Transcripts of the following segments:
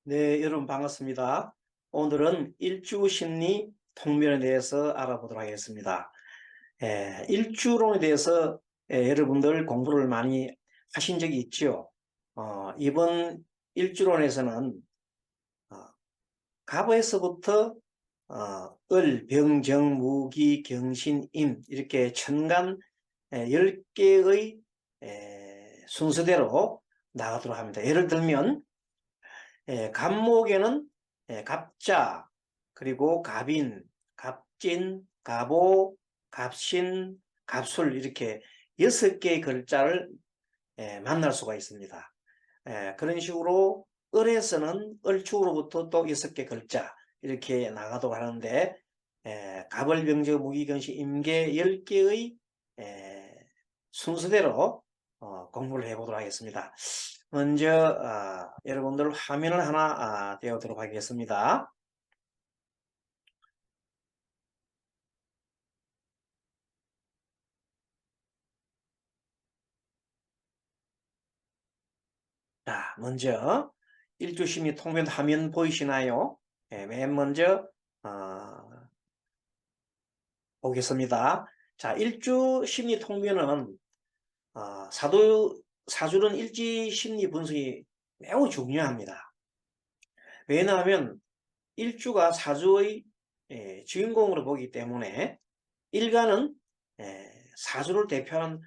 네, 여러분 반갑습니다. 오늘은 일주심리 통면에 대해서 알아보도록 하겠습니다. 일주론에 대해서 여러분들 공부를 많이 하신 적이 있죠. 이번 일주론에서는 어, 갑에서부터 을, 병, 정, 무기, 경신, 임 이렇게 천간 10개의 순서대로 나가도록 합니다. 예를 들면 갑목에는 갑자, 그리고 갑인, 갑진, 갑오, 갑신, 갑술 이렇게 6개의 글자를 만날 수가 있습니다. 그런 식으로 을에서는 을축으로부터 또 6개 글자 이렇게 나가도록 하는데 갑을병저 무기경시 임계 10개의 순서대로 공부를 해보도록 하겠습니다. 먼저 여러분들 화면을 하나 띄우도록 하겠습니다. 자, 먼저 일주심리 통변 화면 보이시나요? 맨 먼저 보겠습니다. 자, 일주심리 통변은 사주는 일지심리 분석이 매우 중요합니다. 왜냐하면 일주가 사주의 주인공으로 보기 때문에 일간은 사주를 대표하는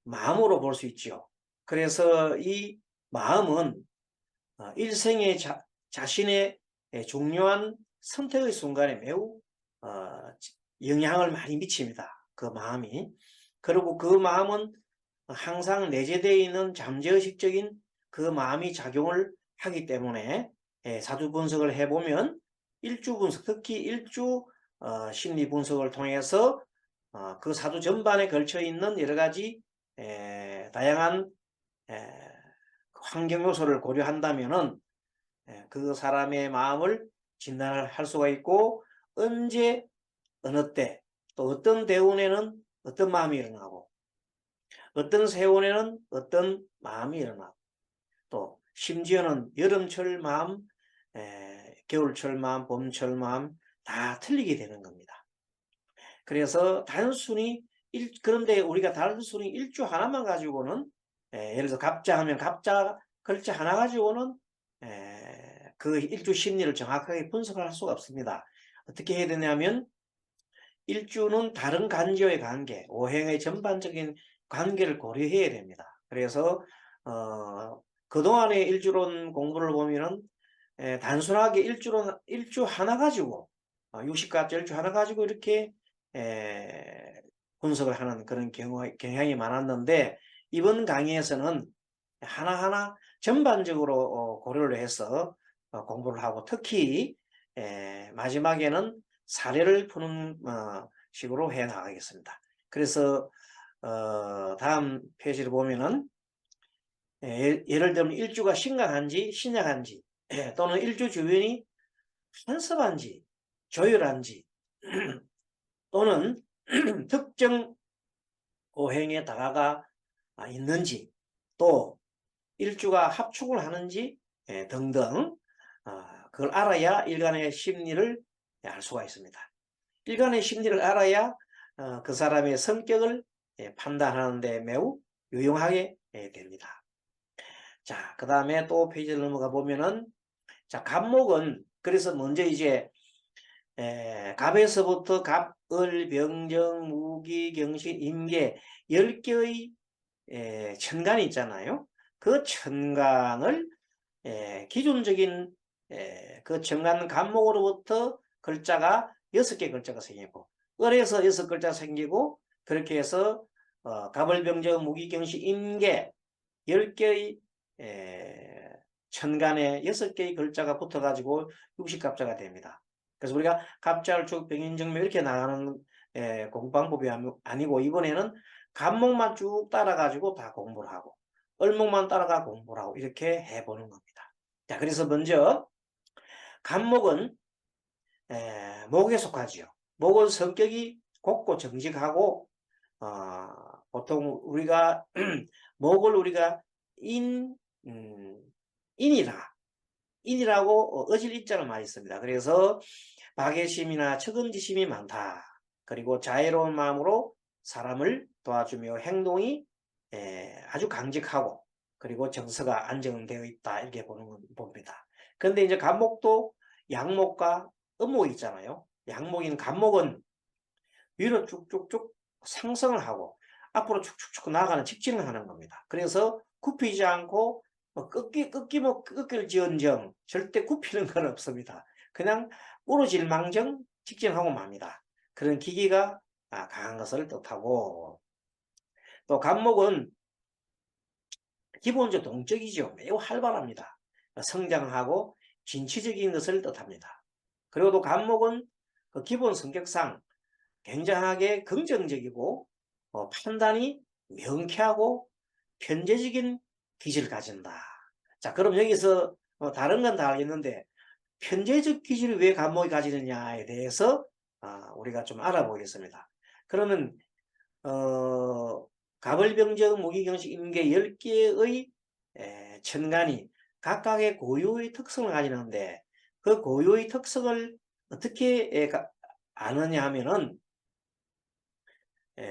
마음으로 볼 수 있죠. 그래서 이 마음은 일생의 자신의 중요한 선택의 순간에 매우 영향을 많이 미칩니다. 그 마음이. 그리고 그 마음은 항상 내재되어 있는 잠재의식적인 그 마음이 작용을 하기 때문에 사주 분석을 해보면 일주 분석, 특히 일주 심리 분석을 통해서 그 사주 전반에 걸쳐 있는 여러 가지 다양한 환경 요소를 고려한다면은 그 사람의 마음을 진단을 할 수가 있고 언제 어느 때 또 어떤 대운에는 어떤 마음이 일어나고 어떤 세운에는 어떤 마음이 일어나고 또 심지어는 여름철 마음, 겨울철 마음, 봄철 마음 다 틀리게 되는 겁니다. 그래서 단순히 그런데 우리가 단순히 일주 하나만 가지고는 예를 들어 갑자 하면 갑자 글자 하나 가지고는 그 일주 심리를 정확하게 분석할 수가 없습니다. 어떻게 해야 되냐면 일주는 다른 간지와의 관계, 오행의 전반적인 관계를 고려해야 됩니다. 그래서 그동안의 일주론 공부를 보면은 단순하게 일주 하나 가지고 60가지 일주 하나 가지고 이렇게 분석을 하는 그런 경향이 많았는데 이번 강의에서는 하나하나 전반적으로 고려를 해서 공부를 하고 특히 마지막에는 사례를 푸는 식으로 해 나가겠습니다. 그래서 다음 페이지를 보면은 예를 들면 일주가 심각한지 신약한지 또는 일주 주변이 한섭한지 조율한지 또는 특정 오행에 다가가 있는지 또 일주가 합축을 하는지 등등 그걸 알아야 일간의 심리를 알 수가 있습니다. 일간의 심리를 알아야 그 사람의 성격을 판단하는 데 매우 유용하게 됩니다. 자, 그 다음에 또 페이지를 넘어가 보면은 자, 갑목은 그래서 먼저 이제 갑에서부터 갑, 을, 병정, 무기, 경신, 임계 10개의 천간이 있잖아요. 그 천간을 기존적인 그 천간 갑목으로부터 글자가 6개 글자가 생기고 을에서 6글자 생기고 그렇게 해서 갑을병정 무기경시 임계 10개의 천간에 6개의 글자가 붙어가지고 60갑자가 됩니다. 그래서 우리가 갑자을축 병인정묘 이렇게 나가는 공부방법이 아니고 이번에는 갑목만 쭉 따라가지고 다 공부를 하고 을목만 따라가 공부를 하고 이렇게 해보는 겁니다. 자, 그래서 먼저 갑목은 목에 속하지요. 목은 성격이 곱고 정직하고 보통 우리가 목을 우리가 인이라 인이라고 어질 인자를 많이 씁니다. 그래서 박애심이나 측은지심이 많다. 그리고 자애로운 마음으로 사람을 도와주며 행동이 아주 강직하고 그리고 정서가 안정되어 있다. 이렇게 봅니다. 그런데 이제 간목도 양목과 음목이 있잖아요. 양목인 간목은 위로 쭉쭉쭉 상승을 하고 앞으로 쭉쭉쭉 나아가는 직진을 하는 겁니다. 그래서 굽히지 않고 꺾일지언정 절대 굽히는 건 없습니다. 그냥 부러질망정 직진하고 맙니다. 그런 기기가 강한 것을 뜻하고, 또 간목은 기본적으로 동적이죠. 매우 활발합니다. 성장하고 진취적인 것을 뜻합니다. 그리고 또 간목은 그 기본 성격상 굉장하게 긍정적이고 판단이 명쾌하고 편재적인 기질을 가진다. 자, 그럼 여기서 다른 건 다 알겠는데 편재적 기질을 왜 간목이 가지느냐에 대해서 우리가 좀 알아보겠습니다. 그러면 가벌병정 무기경식 임계 10개의 천간이 각각의 고유의 특성을 가지는데 그 고유의 특성을 어떻게 아느냐 하면은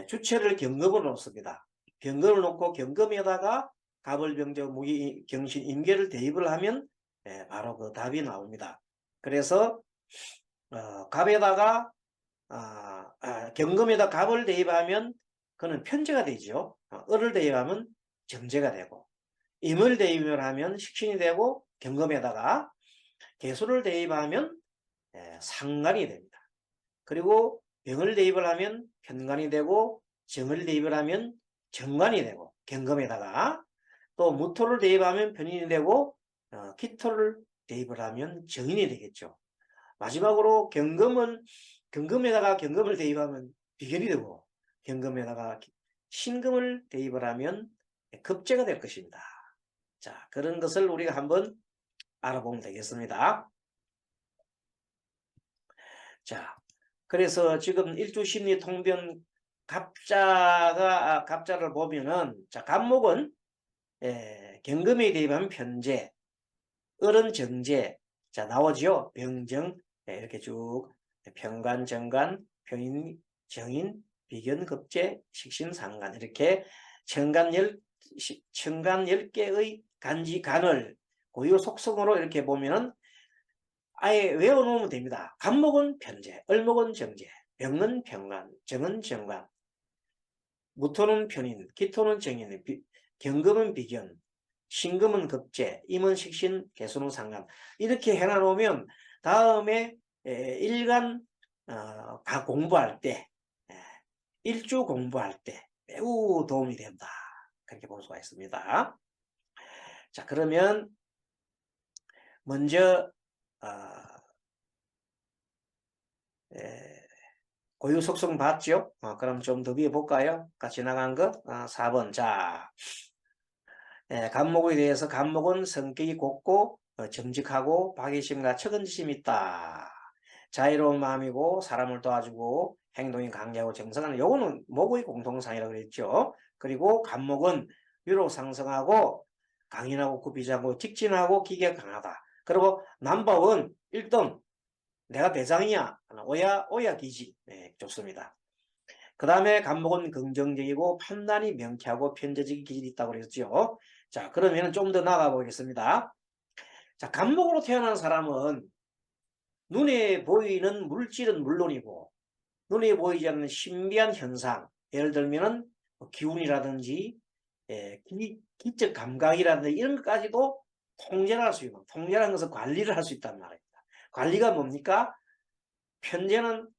주체를 경금으로 놓습니다. 경금을 놓고 경금에다가 가벌병정 무기경신 임계를 대입을 하면 바로 그 답이 나옵니다. 그래서 갑에다가 경금에다 갑을 대입하면 그는 편제가 되죠. 을을 대입하면 정제가 되고, 임을 대입을 하면 식신이 되고, 경금에다가 개수를 대입하면 상간이 됩니다. 그리고 병을 대입을 하면 편간이 되고, 정을 대입을 하면 정관이 되고, 경금에다가 또 무토를 대입하면 편인이 되고, 기토를 대입을 하면 정인이 되겠죠. 마지막으로 경금에다가 경금을 대입하면 비견이 되고, 경금에다가 신금을 대입을 하면 급제가 될 것입니다. 자, 그런 것을 우리가 한번 알아보면 되겠습니다. 자, 그래서 지금 일주심리 통변 갑자를 보면은, 자, 갑목은 경금에 대입하면 편제, 을은 정제, 자, 나오죠. 병정, 이렇게 쭉 편관, 정관, 편인, 정인, 비견, 급제, 식신, 상간, 이렇게 천간 10개의 간을 고유 속성으로 이렇게 보면은 아예 외워놓으면 됩니다. 간목은 편제, 을목은 정제, 병은 편관, 정은 정관, 무토는 편인, 기토는 정인, 경금은 비견, 신금은 급제, 임은 식신, 개수는 상간. 이렇게 해놔놓으면 다음에 일간 공부할 때, 일주 공부할 때 매우 도움이 된다. 그렇게 볼 수가 있습니다. 자, 그러면 먼저 고유 속성 봤죠? 그럼 좀 더 위에 볼까요? 같이 나간 거 4번. 자, 간목에 대해서 간목은 성격이 곱고 정직하고 박애심과 측은지심이 있다. 자유로운 마음이고 사람을 도와주고 행동이 강하고 정성하는, 요거는 목의 공통상이라고 그랬죠. 그리고 간목은 위로 상승하고 강인하고 굽히지 않고 직진하고 기계가 강하다. 그리고 남법은 1등 내가 대장이야. 오야 기지. 네, 좋습니다. 그 다음에 간목은 긍정적이고 판단이 명쾌하고 편재적인 기질이 있다고 그랬죠. 자, 그러면 좀 더 나가 보겠습니다. 자, 간목으로 태어난 사람은 눈에 보이는 물질은 물론이고 눈에 보이지 않는 신비한 현상, 예를 들면은 기운이라든지 기적 감각이라든지 이런 것까지도 통제를 할 수 있고, 통제라는 것은 관리를 할 수 있단 말입니다. 관리가 뭡니까? 편제는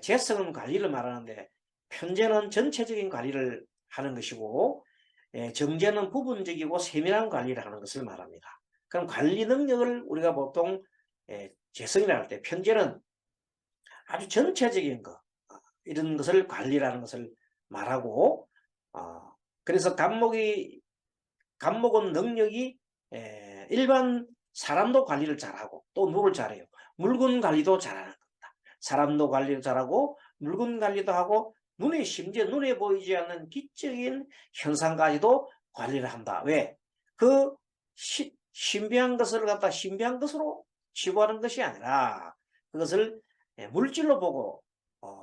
재성은 관리를 말하는데 편제는 전체적인 관리를 하는 것이고 정제는 부분적이고 세밀한 관리를 하는 것을 말합니다. 그럼 관리 능력을 우리가 보통 재성이라 할 때 편제는 아주 전체적인 것, 이런 것을 관리라는 것을 말하고, 그래서 간목은 능력이 일반 사람도 관리를 잘하고 또 누를 잘해요. 물건 관리도 잘하는 겁니다. 사람도 관리를 잘하고 물건 관리도 하고 심지어 눈에 보이지 않는 기적인 현상까지도 관리를 한다. 왜? 그 신비한 것을 갖다 신비한 것으로 치부하는 것이 아니라 그것을 물질로 보고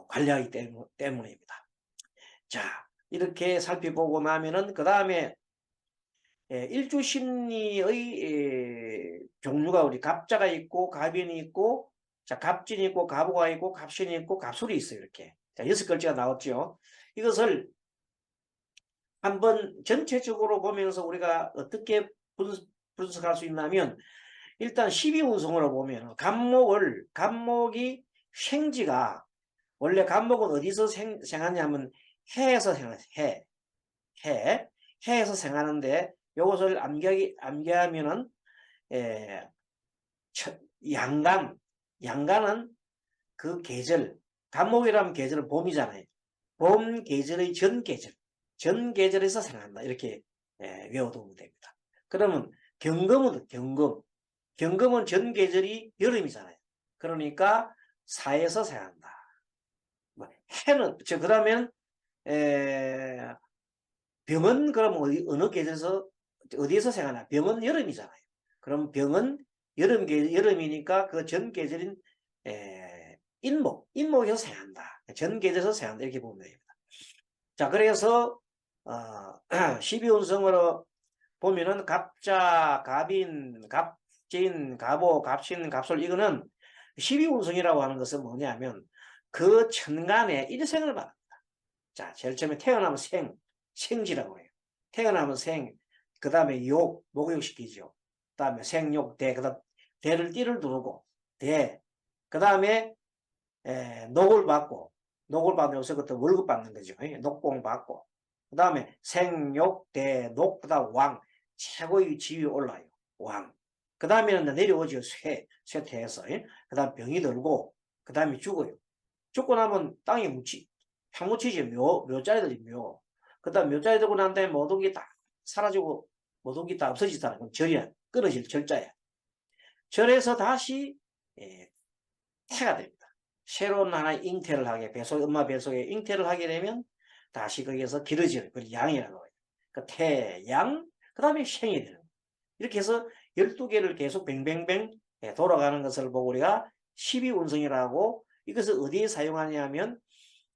관리하기 때문입니다. 자, 이렇게 살펴보고 나면은 그 다음에 일주심리의 종류가 우리 갑자가 있고 갑인이 있고, 자, 갑진이 있고 갑오가 있고 갑신이 있고 갑술이 있어요. 이렇게. 자, 6글자가 나왔죠. 이것을 한번 전체적으로 보면서 우리가 어떻게 분석할 수 있냐면, 일단 12운성으로 보면 갑목이 생지가, 원래 갑목은 어디서 생하냐면 해에서 생하죠. 해에서 생하는데, 이것을 암기하면은 양간은 그 계절, 갑목이라면 계절은 봄이잖아요. 봄 계절의 전 계절에서 생한다. 이렇게 외워두면 됩니다. 그러면 경금은 전 계절이 여름이잖아요. 그러니까 사에서 생한다. 해는 그러면 병은 그럼 어느 계절에서 어디에서 생하나? 병은 여름이잖아요. 그럼 병은 여름이니까 그 전 계절인 인목에서 생한다. 전 계절에서 생한다. 이렇게 보면 됩니다. 자, 그래서 12운성으로 보면은 갑자, 갑인, 갑진, 갑오, 갑신, 갑솔, 이거는 12운성이라고 하는 것은 뭐냐면 그 천간에 일생을 말합니다. 자, 제일 처음에 태어나면 생지라고 해요. 태어나면 그 다음에 목욕시키죠. 그 다음에 생욕대, 그 다음 대를 띠를 두르고, 그 다음에 녹을 받고, 요새 그때 월급 받는 거죠. 녹공 받고, 그 다음에 생욕대, 그 다음 왕, 최고의 지위에 올라요. 왕. 그 다음에는 내려오죠. 쇠퇴해서. 그 다음 병이 들고, 그 다음에 죽어요. 죽고 나면 땅에 묻히지. 묘자리들이 묘. 그 다음 묘자리 들고 난 다음에 모든 게 다 사라지고, 모든 게 다 없어지잖아요. 그럼 절이야. 끊어질 절자야. 절에서 다시 태가 됩니다. 새로운 하나의 잉태를 하게, 엄마 뱃속에 잉태를 하게 되면 다시 거기에서 길어지는, 그걸 양이라고 해요. 그 태, 양, 그 다음에 생이 되는 거예요. 이렇게 해서 12개를 계속 뱅뱅뱅 돌아가는 것을 보고 우리가 12운성이라고, 이것을 어디에 사용하냐면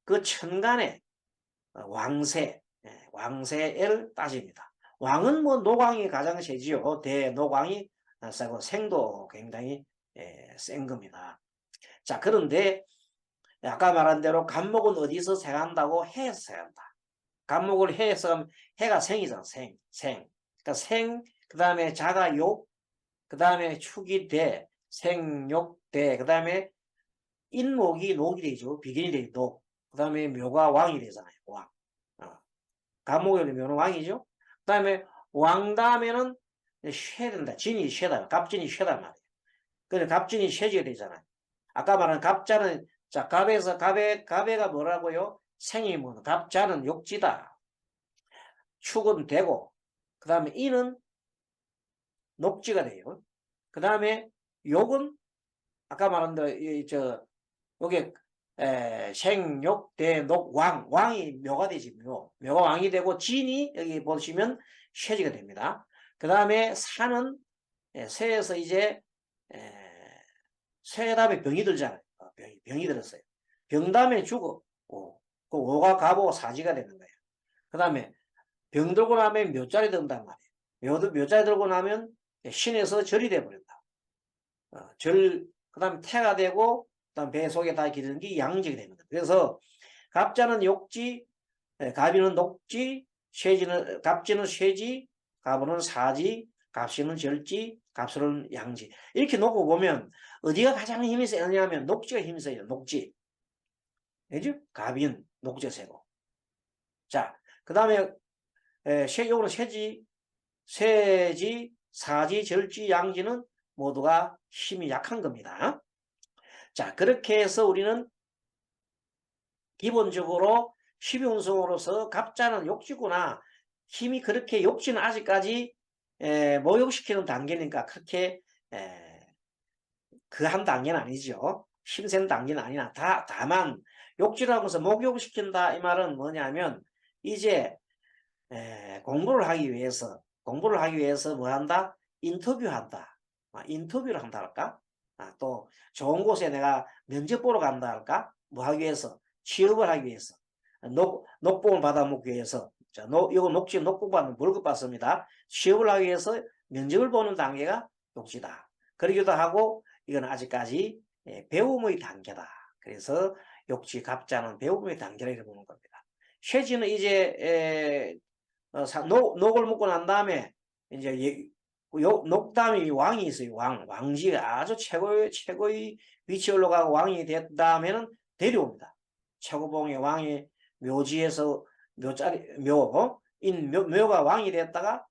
그 천간에 왕세를 따집니다. 왕은 뭐 노광이 가장 세지요. 대노광이 세고 생도 굉장히 센 겁니다. 자, 그런데 아까 말한 대로 갑목은 어디서 생한다고? 해에서 생한다. 갑목을 해에서 하면 해가 생이잖아. 그러니까 그 다음에 자가 욕, 그 다음에 축이 대, 생욕 대, 그 다음에 인목이 녹이 되죠. 비견이 되죠. 녹. 그 다음에 묘가 왕이 되잖아요. 왕. 갑목이 묘는 왕이죠. 그 다음에 왕 다음에는 쇠 된다. 진이 쇠다. 갑진이 쇠단 말이에요. 그래서 갑진이 쇠지가 되잖아요. 아까 말한 갑자는, 자, 갑에가 뭐라고요? 생이 뭐, 갑자는 욕지다. 축은 되고, 그 다음에 이는 녹지가 돼요. 그 다음에 욕은, 아까 말한 대로, 요게, 생욕, 대, 녹, 왕이 묘가 되지, 묘가 왕이 되고, 진이, 여기 보시면 쇠지가 됩니다. 그 다음에 산은, 새에서 이제, 쇠 다음에 병이 들잖아요. 병이 들었어요. 병 다음에 죽어. 그 오가 가보 사지가 되는 거예요. 그 다음에 병 들고 나면 묘자리 든단 말이에요. 묘자리 들고 나면 신에서 절이 돼버린다. 그 다음에 태가 되고, 그 다음 배 속에 다 기르는 게 양직이 됩니다. 그래서 갑자는 욕지, 갑이는 녹지, 갑지는 쇠지, 갑오는 사지, 갑신은 절지, 갑술은 양지. 이렇게 놓고 보면 어디가 가장 힘이 세냐면 녹지가 힘이 세요. 녹지. 그죠? 갑인, 녹지 세고. 자, 그 다음에 요거는 쇠지, 사지, 절지, 양지는 모두가 힘이 약한 겁니다. 자, 그렇게 해서 우리는 기본적으로 12운성으로서 갑자는 욕지구나. 힘이 그렇게 욕지는 아직까지 모욕시키는 단계니까 그렇게 그 한 단계는 아니죠. 힘센 단계는 아니나 다만 욕지라고 해서 목욕시킨다 이 말은 뭐냐면 이제 공부를 하기 위해서 뭐 한다? 인터뷰한다. 인터뷰를 한다 할까? 또 좋은 곳에 내가 면접 보러 간다 할까? 뭐 하기 위해서? 취업을 하기 위해서. 녹봉을 받아먹기 위해서. 자, 이거 녹복 받는 월급 받습니다. 취업을 하기 위해서 면접을 보는 단계가 욕지다. 그러기도 하고 이건 아직까지 배움의 단계다. 그래서 욕지 갑자는 배움의 단계라 이렇게 보는 겁니다. 쇠지는 이제 녹을 먹고 난 다음에 이제 녹담이 왕이 있어요. 왕지가 아주 최고의 위치에 올라가고 왕이 된 다음에는 데려옵니다. 최고봉의 왕이 묘지에서 묘가 왕이 됐다가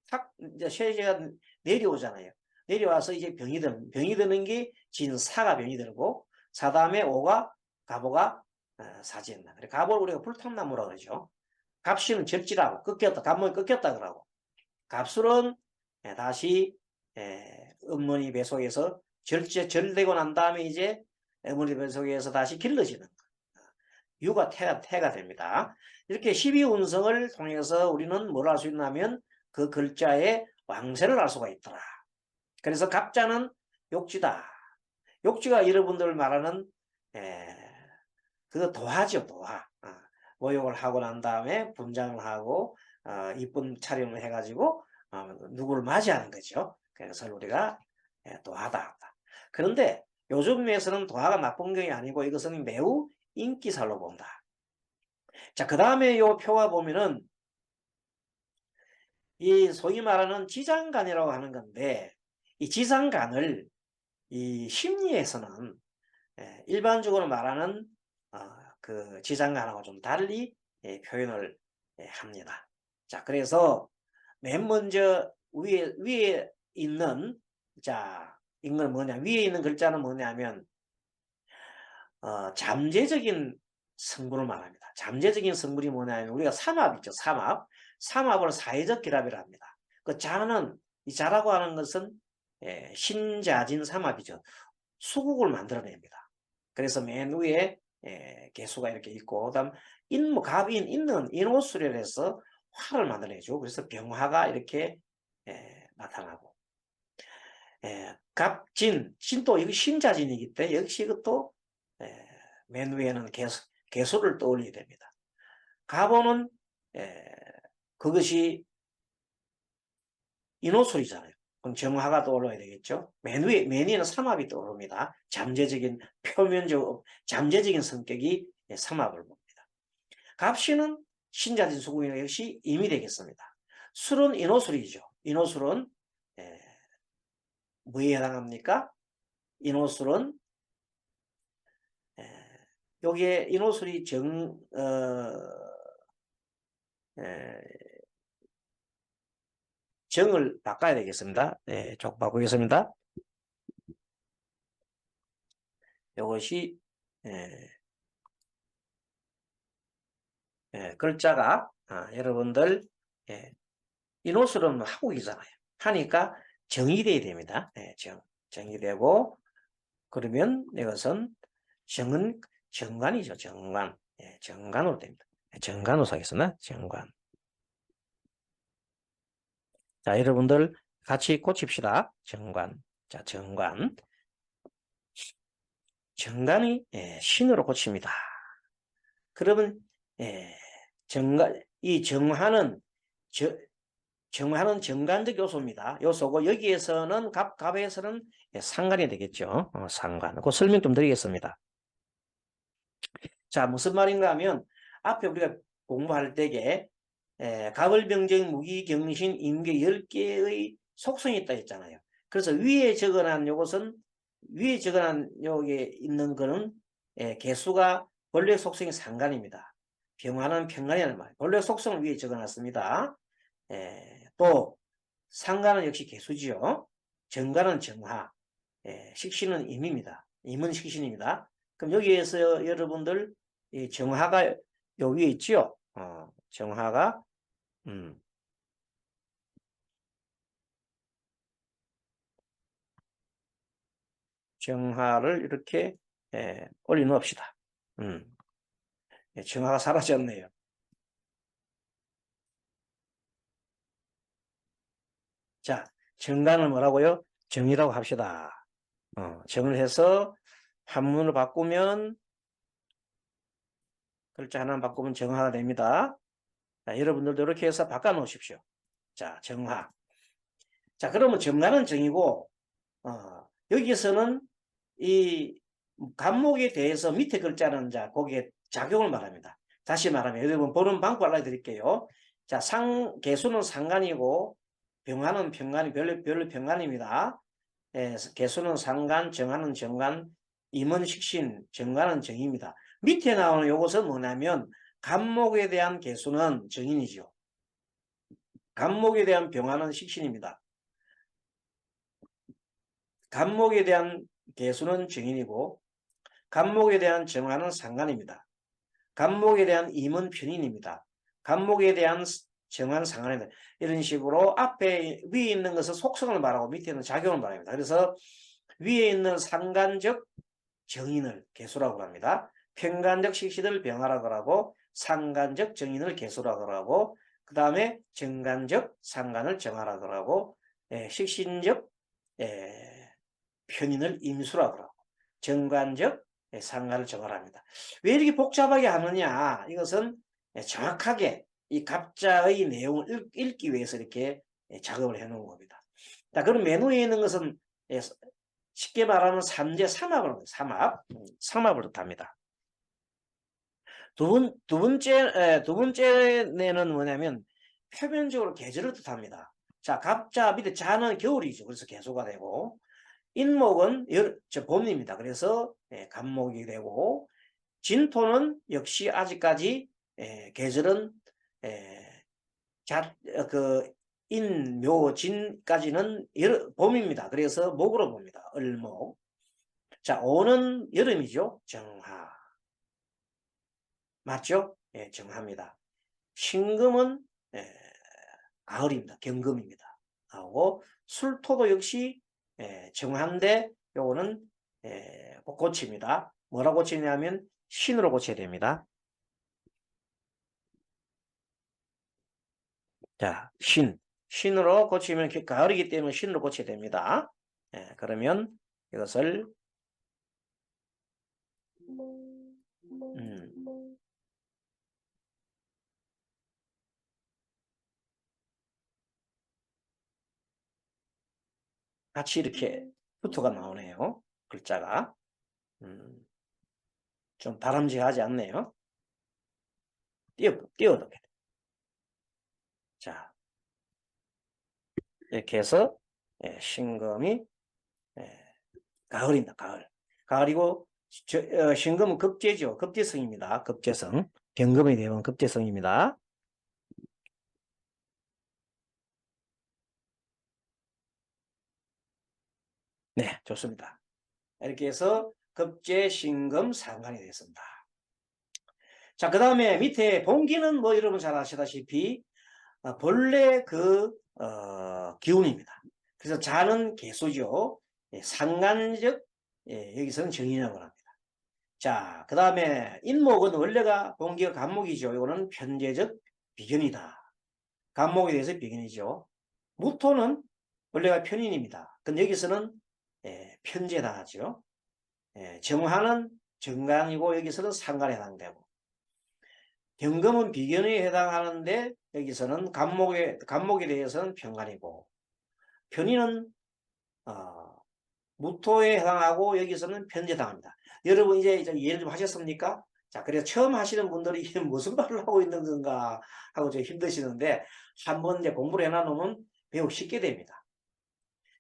탁 이제 쇠제가 내려오잖아요. 내려와서 이제 병이 드는 게 진사가 병이 들고 사 다음에 오가 가보가 사지했나. 그래 가보를 우리가 불탐나무라고 그러죠. 갑신은 절지라고 꺾였다. 갑목이 꺾였다 그러고 갑술은 다시 어머니 뱃속에서 절되고 난 다음에 이제 어머니 뱃속에서 다시 길러지는 유가 태가 됩니다. 이렇게 12운성을 통해서 우리는 뭘 알 수 있냐면 그 글자의 왕세를 알 수가 있더라. 그래서 갑자는 욕지다. 욕지가 여러분들 말하는 그거 도화죠. 도화. 모욕을 하고 난 다음에 분장을 하고 이쁜 촬영을 해가지고 누구를 맞이하는 거죠. 그래서 우리가 도화다. 그런데 요즘에서는 도화가 나쁜 게 아니고 이것은 매우 인기살로 본다. 자, 그 다음에 요 표와 보면은 이 소위 말하는 지장간이라고 하는 건데 이 지장간을 이 심리에서는 일반적으로 말하는 그 지장간하고 좀 달리 표현을 합니다. 자, 그래서 맨 먼저 위에 있는 이건 뭐냐? 위에 있는 글자는 뭐냐면 잠재적인 성분을 말합니다. 잠재적인 성분이 뭐냐면 우리가 삼합 있죠. 삼합을 사회적 결합이라 합니다. 그 자는 이 자라고 하는 것은 신자진 삼합이죠. 수국을 만들어냅니다. 그래서 맨 위에 개수가 이렇게 있고 그다음 갑인 있는 인호수를 해서 화를 만들어내죠. 그래서 병화가 이렇게 나타나고 갑진 신도 이거 신자진이기 때문에 역시 이것도 맨 위에는 개수를 떠올리게 됩니다. 갑오는 그것이 인호술이잖아요. 그럼 정화가 떠올라야 되겠죠. 맨 위에는 삼합이 떠오릅니다. 잠재적인 성격이 삼합을 봅니다. 갑신은 신자진 수국이 역시 임이 되겠습니다. 술은 인호술이죠. 인호술은 뭐에 해당합니까? 인호술은 여기에 인호술이 정을 바꿔야 되겠습니다. 쭉 바꾸겠습니다. 이것이 글자가 여러분들 인호술은 하국이잖아요. 하니까 정이 돼야 됩니다. 정이 되고 그러면 이것은 정은 정관이죠. 정관. 정관으로 됩니다. 정관으로 하겠습니다. 정관. 자, 여러분들 같이 고칩시다. 정관. 자, 정관. 정관이 신으로 고칩니다. 그러면 이 정화는 정관적 요소입니다. 요소고 여기에서는 갑에서는 상관이 되겠죠. 상관. 그 설명 좀 드리겠습니다. 자, 무슨 말인가 하면 앞에 우리가 공부할 때에 갑을병정 무기경신 임계 10개의 속성이 있다 했잖아요. 그래서 위에 적어놓은 요것은 위에 적어놓은 여기에 있는 거는 개수가 본래 속성이 상관입니다. 병화는 편관이라는 말. 본래 속성을 위에 적어놨습니다. 또 상관은 역시 개수지요. 정관은 정화, 식신은 임입니다. 임은 식신입니다. 그럼 여기에서 여러분들 이 정화가 요 위에 있지요. 정화가 정화를 이렇게 올려놓읍시다. 정화가 사라졌네요. 자, 정관을 뭐라고요? 정이라고 합시다. 정을 해서 한문으로 바꾸면 글자 하나 바꾸면 정화가 됩니다. 자, 여러분들도 이렇게 해서 바꿔 놓으십시오. 자, 정화. 자, 그러면 정관은 정이고 여기서는 이 간목에 대해서 밑에 글자는 자 거기에 작용을 말합니다. 다시 말하면 여러분 보는 방법 알려드릴게요. 자, 개수는 상관이고 병화는 병관이 별로 병관입니다. 개수는 상관, 정화는 정관, 임은 식신, 정관은 정입니다. 밑에 나오는 요것은 뭐냐면 간목에 대한 개수는 정인이죠. 간목에 대한 병화는 식신입니다. 간목에 대한 개수는 정인이고 간목에 대한 정화는 상관입니다. 간목에 대한 임은 편인입니다. 간목에 대한 정화는 상관입니다. 이런 식으로 앞에 위에 있는 것은 속성을 말하고 밑에 있는 작용을 말합니다. 그래서 위에 있는 상관적 정인을 개수라고 합니다. 편관적 식신을 병화라고 하고 상관적 정인을 개수라고 하고 그 다음에 정관적 상관을 정화라고 하고 식신적 편인을 임수라고 하고 정관적 상관을 정화합니다. 왜 이렇게 복잡하게 하느냐? 이것은 정확하게 이 갑자의 내용을 읽기 위해서 이렇게 작업을 해놓은 겁니다. 자, 그럼 메뉴에 있는 것은 쉽게 말하면 삼재 삼합을 삼합을 뜻합니다. 두 번째는 뭐냐면 표면적으로 계절을 뜻합니다. 자, 갑자 밑에 자는 겨울이죠. 그래서 개수가 되고 인목은 봄입니다. 그래서 간목이 되고 진토는 역시 아직까지 계절은 인, 묘, 진까지는 봄입니다. 그래서 목으로 봅니다. 을목. 자, 오는 여름이죠. 정하. 맞죠? 정하입니다. 신금은 가을입니다. 경금입니다. 하고 술토도 역시 정한데 요거는 고칩니다. 뭐라고 고치냐면 신으로 고쳐야 됩니다. 자, 신으로 고치면 가을이기 때문에 신으로 고쳐야 됩니다. 그러면 이것을 같이 이렇게 부토가 나오네요. 글자가 좀 바람직하지 않네요. 띄워도 돼. 자, 이렇게 해서 신금이 가을입니다. 가을이고 신금은 급제죠. 급제성입니다. 급제성. 경금이 되면 급제성입니다. 네, 좋습니다. 이렇게 해서 급제, 신금, 상관이 되겠습니다. 자, 그 다음에 밑에 본기는 뭐 여러분 잘 아시다시피 본래 기운입니다. 그래서 자는 개수죠. 상관적 여기서는 정인이라고 합니다. 자, 그 다음에 인목은 원래가 본기가 간목이죠. 이거는 편제적 비견이다. 간목에 대해서 비견이죠. 무토는 원래가 편인입니다. 근데 여기서는 편제다 하죠. 정화는 정관이고 여기서는 상관에 해당되고 경금은 비견에 해당하는데 여기서는 간목에 대해서는 편관이고 편인은 무토에 해당하고 여기서는 편제당합니다. 여러분 이제 이해를 좀 하셨습니까? 자, 그래서 처음 하시는 분들이 이게 무슨 말을 하고 있는 건가 하고 좀 힘드시는데 한번 이제 공부를 해놔놓으면 매우 쉽게 됩니다.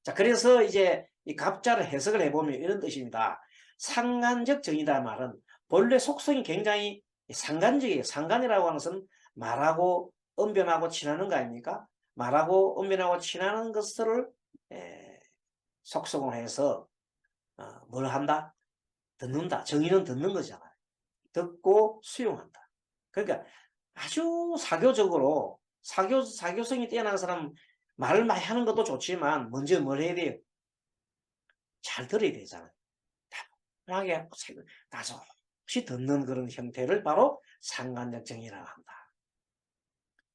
자, 그래서 이제 이 갑자를 해석을 해보면 이런 뜻입니다. 상관적 정이다 말은 본래 속성이 굉장히 상관적이에요. 상관이라고 하는 것은 말하고 언변하고 친하는 거 아닙니까? 말하고 언변하고 친하는 것을 속성을 해서 뭘 한다? 듣는다. 정의는 듣는 거잖아요. 듣고 수용한다. 그러니까 아주 사교적으로 사교성이 뛰어난 사람 말을 많이 하는 것도 좋지만 먼저 뭘 해야 돼요? 잘 들어야 되잖아요. 다분하게 다소시 듣는 그런 형태를 바로 상관적 정의라고 한다.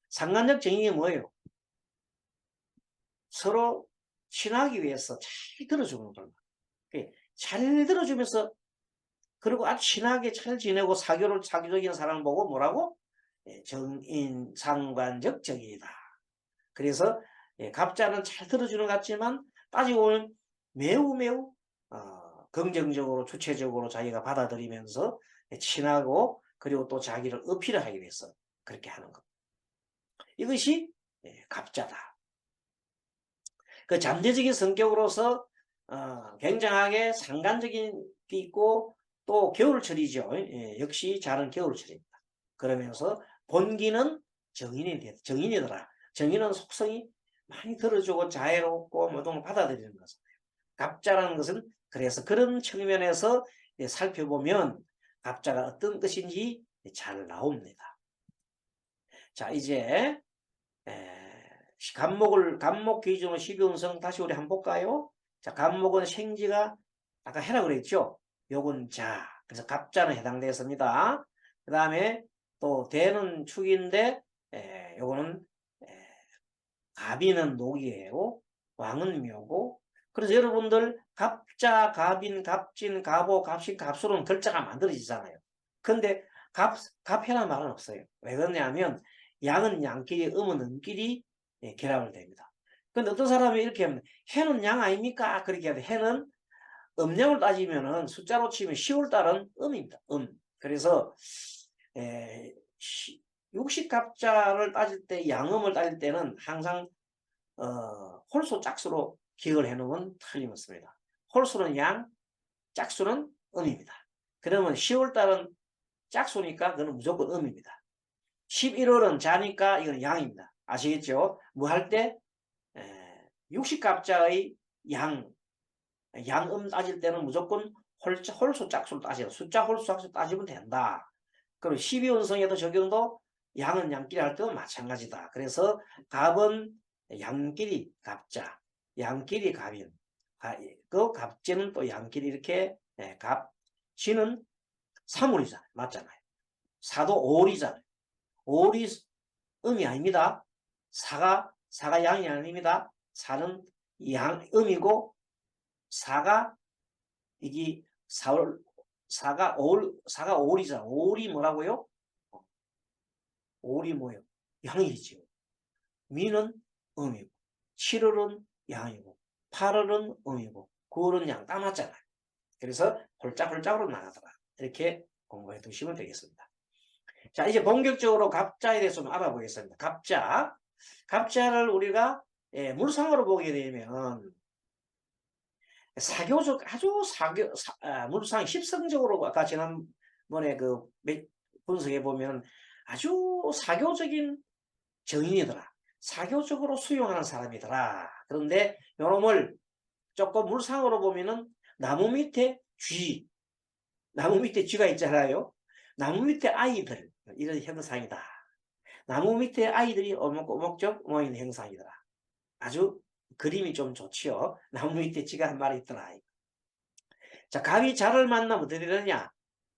상관적 정의가 뭐예요? 서로 친하기 위해서 잘 들어주는 거예요. 잘 들어주면서 그리고 아주 친하게 잘 지내고 사교적인 사람을 보고 뭐라고? 정인상관적 정이다. 그래서 갑자는 잘 들어주는 것 같지만 따지고 보면 매우 긍정적으로 주체적으로 자기가 받아들이면서 친하고 그리고 또 자기를 어필을 하기 위해서 그렇게 하는 것. 이것이 갑자다. 그 잠재적인 성격으로서 굉장하게 상관적인 게 있고 또 겨울철이죠. 역시 잘은 겨울철입니다. 그러면서 본기는 정인이더라. 정인은 속성이 많이 들어주고 자애롭고 모든 걸 받아들이는 것이에요. 갑자라는 것은 그래서 그런 측면에서 살펴보면 갑자가 어떤 것인지 잘 나옵니다. 자, 이제 간목 기준으로 12운성 다시 우리 한번 볼까요? 자, 간목은 생지가 아까 해라 그랬죠? 요건 자, 그래서 갑자는 해당되었습니다. 그 다음에 또 대는 축인데 요거는 갑이는 녹이에요. 왕은 묘고. 그래서 여러분들 갑자, 갑인, 갑진, 갑오, 갑신, 갑수로는 글자가 만들어지잖아요. 근데 갑해라는 말은 없어요. 왜 그러냐면 양은 양끼리, 음은 음끼리 결합을 됩니다. 근데 어떤 사람이 이렇게 하면 해는 양 아닙니까? 그렇게 하는데 해는 음량을 따지면은 숫자로 치면 10월달은 음입니다. 그래서 60갑자를 따질 때 양음을 따질 때는 항상 홀수 짝수로 기억을 해놓으면 틀림없습니다. 홀수는 양, 짝수는 음입니다. 그러면 10월달은 짝수니까 그거는 무조건 음입니다. 11월은 자니까 이건 양입니다. 아시겠죠? 뭐 할 때 60갑자의 양음 따질 때는 무조건 홀수 짝수를 따져요. 숫자 홀수 짝수 따지면 된다. 그리고 12운성에도 적용도 양은 양끼리 할 때는 마찬가지다. 그래서 갑은 양끼리 갑자, 양끼리 갑인, 그 갑지는 또 양끼리 이렇게 갑지는 사물이잖아요. 맞잖아요. 사도 오리잖아요. 오리 음이 아닙니다. 사가 양이 아닙니다. 사는 음이고 사가 이게 사가 오리잖아. 오리 뭐라고요? 오리 뭐예요? 양이지요. 미는 음이고 7월은 양이고 8월은 음이고 9월은 양 딱 맞잖아요. 그래서 홀짝홀짝으로 나가더라. 이렇게 공부해 두시면 되겠습니다. 자, 이제 본격적으로 갑자에 대해서 좀 알아보겠습니다. 갑자를 우리가 물상으로 보게 되면 물상 십성적으로 아까 지난번에 그 분석해 보면 아주 사교적인 정인이더라. 사교적으로 수용하는 사람이더라. 그런데 요놈을 조금 물상으로 보면은 나무 밑에 쥐가 있잖아요. 나무 밑에 아이들 이런 형상이다. 나무 밑에 아이들이 오목오목적 모이는 형상이더라. 아주 그림이 좀 좋지요. 나무 밑에 쥐가 한 마리 있더라. 자, 갑이 자를 만나면 어떻게 되느냐?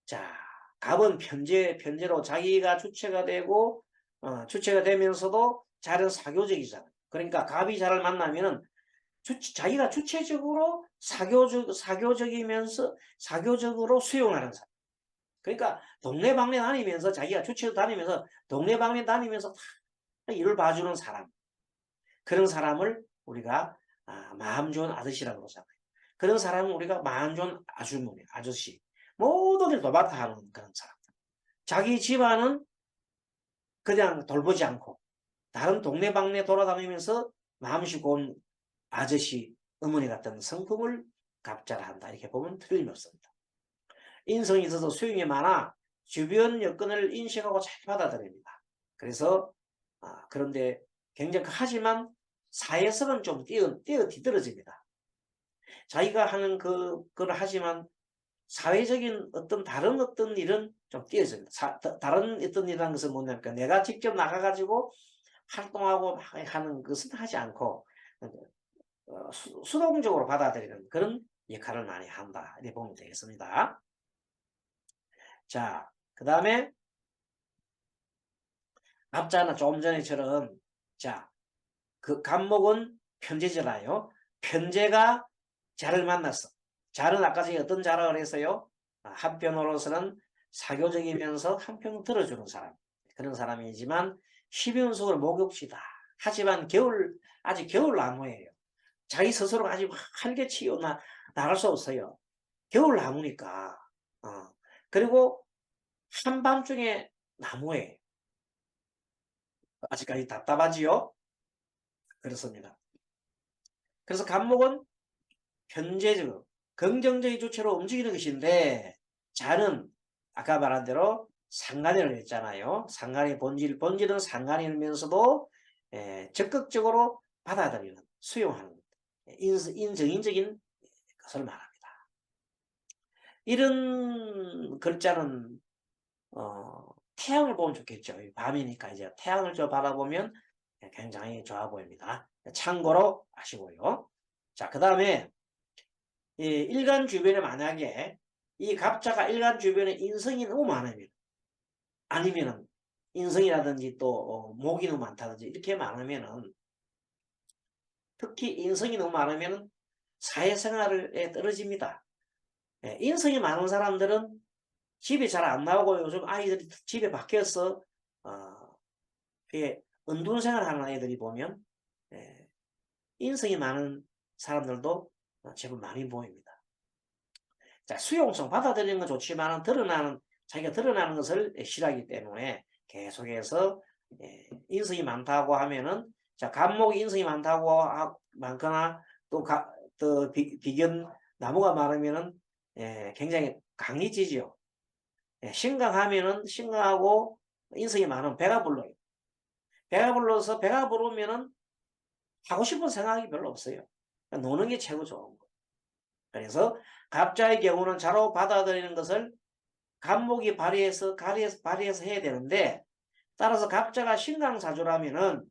자, 갑은 편제로 자기가 주체가 되고 주체가 되면서도 자는 사교적이잖아요. 그러니까 갑이 자를 만나면은 자기가 주체적으로 사교적이면서 사교적으로 수용하는 사람. 그러니까 동네방네 다니면서 자기가 주체로 다니면서 동네방네 다니면서 다 일을 봐주는 사람. 그런 사람을 우리가 마음 좋은 아저씨라고 그러잖아요. 그런 사람은 우리가 마음 좋은 아주머니, 아저씨. 모든 일 도맡아 하는 그런 사람. 자기 집안은 그냥 돌보지 않고 다른 동네방네 돌아다니면서 마음씨 고운 아저씨, 어머니 같은 성품을 갑자라 한다. 이렇게 보면 틀림없습니다. 인성이 있어서 수용이 많아 주변 여건을 인식하고 잘 받아들입니다. 그래서 그런데 굉장히 하지만 사회성은 좀 뒤떨어집니다. 자기가 하는 그걸 하지만 사회적인 다른 어떤 일은 좀 띄어집니다. 다른 어떤 일이라는 것은 뭐냐니까 내가 직접 나가가지고 활동하고 하는 것은 하지 않고 수동적으로 받아들이는 그런 역할을 많이 한다. 이렇게 보면 되겠습니다. 자, 그 다음에 갑자는 조금 전에처럼 자, 그 갑목은 편제잖아요. 편재가 자를 만났어. 자는 아까 전에 어떤 자라 그랬어요? 한편으로서는 사교적이면서 한편 들어주는 사람. 그런 사람이지만 12운석을 목욕지다. 하지만 아직 겨울나무예요. 자기 스스로 아직 활개치고 나갈 수 없어요. 겨울나무니까. 그리고 한밤중에 나무에 아직까지 답답하지요? 그렇습니다. 그래서 간목은 현재적, 긍정적인 주체로 움직이는 것인데, 자는 아까 말한 대로 상간이라고 했잖아요. 상간의 본질은 상간이면서도 적극적으로 받아들이는, 수용하는 인정인적인 것을 말합니다. 이런 글자는 태양을 보면 좋겠죠. 밤이니까 이제 태양을 좀 바라보면 굉장히 좋아 보입니다. 참고로 아시고요. 자, 그 다음에 일간 주변에 만약에 이 갑자가 일간 주변에 인성이 너무 많으면, 아니면은 인성이라든지 또 목이 너무 많다든지 이렇게 많으면은, 특히 인성이 너무 많으면 사회생활에 떨어집니다. 인성이 많은 사람들은 집에 잘 안 나오고, 요즘 아이들이 집에 밖에서 은둔생활 하는 아이들이 보면 인성이 많은 사람들도 제법 많이 보입니다. 자, 수용성 받아들이는 건 좋지만 자기가 드러나는 것을 싫어하기 때문에 계속해서 인성이 많다고 하면은, 자, 간목이 인성이 많거나 또 비견 나무가 많으면은 굉장히 강해지죠. 신강하면은, 신강하고 인성이 많으면 배가 불러요. 배가 불러서 배가 부르면은 하고 싶은 생각이 별로 없어요. 노는 게 최고 좋은 거예요. 그래서 갑자의 경우는 자로 받아들이는 것을 간목이 발휘해서 해야 되는데, 따라서 갑자가 신강사주라면은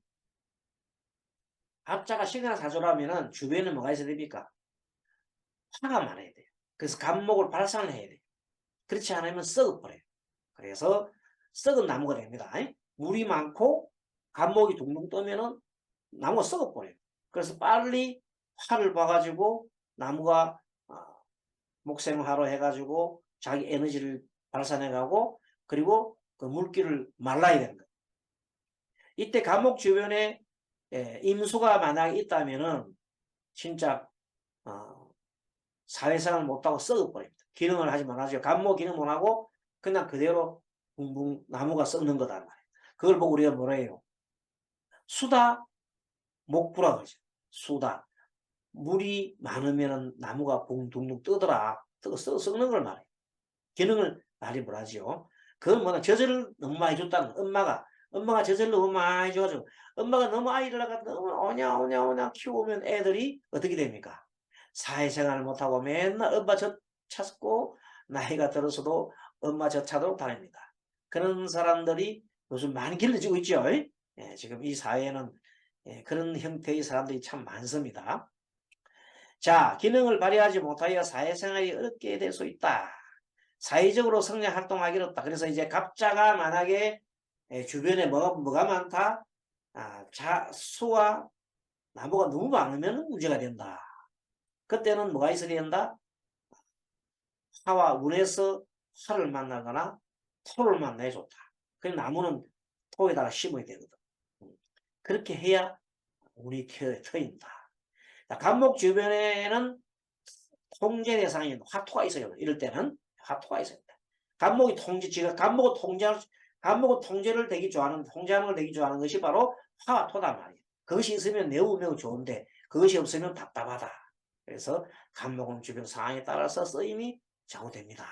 주변에 뭐가 있어야 됩니까? 화가 많아야 돼요. 그래서 간목을 발산을 해야 돼요. 그렇지 않으면 썩어버려요. 그래서 썩은 나무가 됩니다. 물이 많고 간목이 둥둥 떠면은 나무가 썩어버려요. 그래서 빨리 화를 봐가지고 나무가 목생화로 해가지고 자기 에너지를 발산해가고, 그리고 그 물기를 말라야 되는 거예요. 이때 간목 주변에 임수가 만약에 있다면은 진짜 사회생활을 못하고 썩어버립니다. 기능을 하지 말아죠. 간목 기능 못하고 그냥 그대로 붕붕 나무가 썩는 거단 말이에요. 그걸 보고 우리가 뭐라 해요? 수다 목부라 그러죠. 수다. 물이 많으면 나무가 붕둥둥 뜨더라. 썩는 걸 말해요. 기능을 말이 뭐라지요. 그건 뭐냐, 젖을 너무 많이 줬다는 거야. 엄마가 젖을 너무 많이 줘가지고, 엄마가 너무 아이를 갖다 너무 오냐 키우면 애들이 어떻게 됩니까? 사회생활을 못하고 맨날 엄마 젖 찾고, 나이가 들어서도 엄마 젖 찾도록 다닙니다. 그런 사람들이 요즘 많이 길러지고 있죠. 지금 이 사회에는 그런 형태의 사람들이 참 많습니다. 자, 기능을 발휘하지 못하여 사회생활이 어렵게 될 수 있다. 사회적으로 성장 활동하기 어렵다. 그래서 이제 갑자가 만약에 주변에 뭐가 많다? 수와 나무가 너무 많으면 문제가 된다. 그때는 뭐가 있어야 된다? 화와 운에서 화를 만나거나 토를 만나야 좋다. 그래서 나무는 토에다가 심어야 되거든. 그렇게 해야 운이 트인다. 간목 주변에는 통제 대상인 화토가 있어요. 이럴 때는 화토가 있어야 된다. 간목은 통제를 되게 좋아하는, 통제하는 걸 되게 좋아하는 것이 바로 화와 토단 말이에요. 그것이 있으면 매우 좋은데, 그것이 없으면 답답하다. 그래서 간목은 주변 상황에 따라서 쓰임이 좌우됩니다.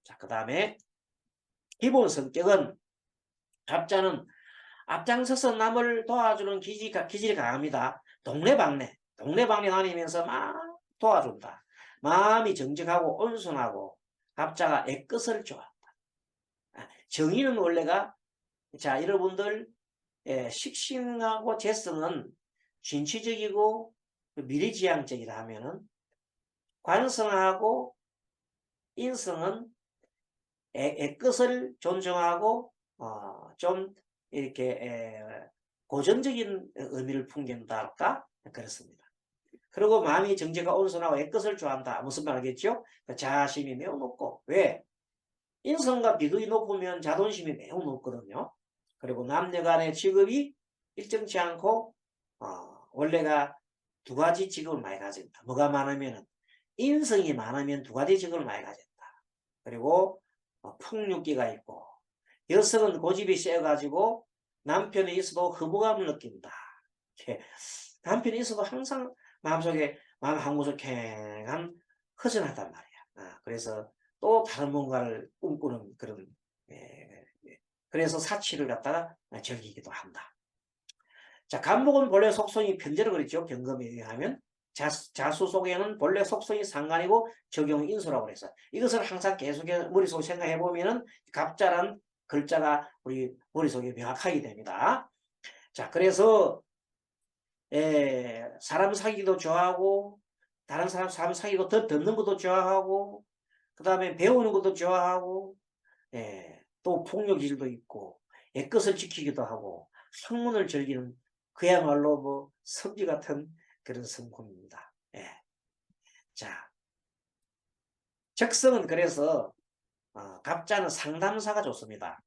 자, 그 다음에 기본 성격은, 갑자는 앞장서서 남을 도와주는 기질이 강합니다. 동네방네 다니면서 막 도와준다. 마음이 정직하고 온순하고, 갑자가 애끝을 좋아한다. 정의는 원래가, 자, 여러분들 식신하고 재성은 진취적이고 미래지향적이라 하면은, 관성하고 인성은 애끝을 존중하고 좀 이렇게 고전적인 의미를 풍긴다 할까? 그렇습니다. 그리고 마음이 정제가 온순하고 애것을 좋아한다. 무슨 말 알겠죠? 자심이 매우 높고. 왜? 인성과 비극이 높으면 자존심이 매우 높거든요. 그리고 남녀 간의 직업이 일정치 않고 원래가 두 가지 직업을 많이 가진다. 뭐가 많으면 인성이 많으면 두 가지 직업을 많이 가진다. 그리고 폭력기가 있고 여성은 고집이 세가지고 남편이 있어도 허무감을 느낀다. 남편이 있어도 항상 마음속에 마음 한 구석 캥한 허전하단 말이야. 그래서 또 다른 뭔가를 꿈꾸는 그런 그래서 사치를 갖다가 즐기기도 한다. 자, 간목은 본래 속성이 편제로 그랬죠. 병금에 의하면 자수 속에는 본래 속성이 상관이고 적용이 인수라고 그래서 이것을 항상 계속해서 머릿속에 생각해 보면은 갑자란 글자가 우리 머릿속에 명확하게 됩니다. 자, 그래서 사람 사귀기도 좋아하고 다른 사람 사귀고 더 듣는 것도 좋아하고 그 다음에 배우는 것도 좋아하고 또 폭력질도 있고 애것을 지키기도 하고 학문을 즐기는 그야말로 뭐 선비 같은 그런 성품입니다. 자, 적성은 그래서 갑자는 상담사가 좋습니다.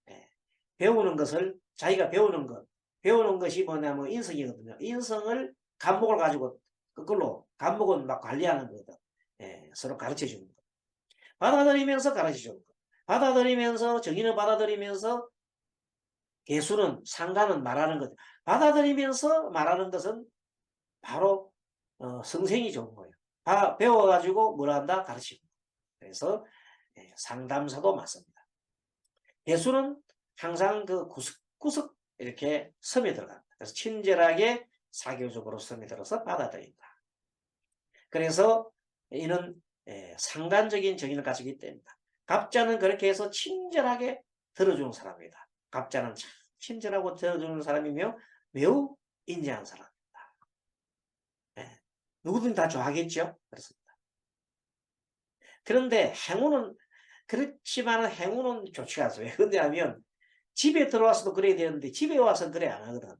배우는 것을 자기가 배우는 것이 뭐냐면 인성이거든요. 인성을 간목을 가지고 그걸로 간목은 막 관리하는 거거든. 서로 가르쳐 주는 거. 받아들이면서 가르쳐 주는 거. 받아들이면서 정의는 받아들이면서 개수는 상관은 말하는 거죠. 받아들이면서 말하는 것은 바로 성생이 좋은 거예요. 배워가지고 뭘 한다? 가르치고. 그래서 상담사도 맞습니다. 개수는 항상 그 구석구석 이렇게 섬에 들어갑니다. 그래서 친절하게 사교적으로 섬에 들어서 받아들인다. 그래서 이는 상관적인 정의를 가지고 있답니다. 갑자는 그렇게 해서 친절하게 들어주는 사람입니다. 갑자는 참 친절하고 들어주는 사람이며 매우 인자한 사람입니다. 누구든 다 좋아하겠죠? 그렇습니다. 그런데 행운은 그렇지만 행운은 좋지가 않아요. 왜 그러냐면 집에 들어와서도 그래야 되는데 집에 와서 그래 안 하거든.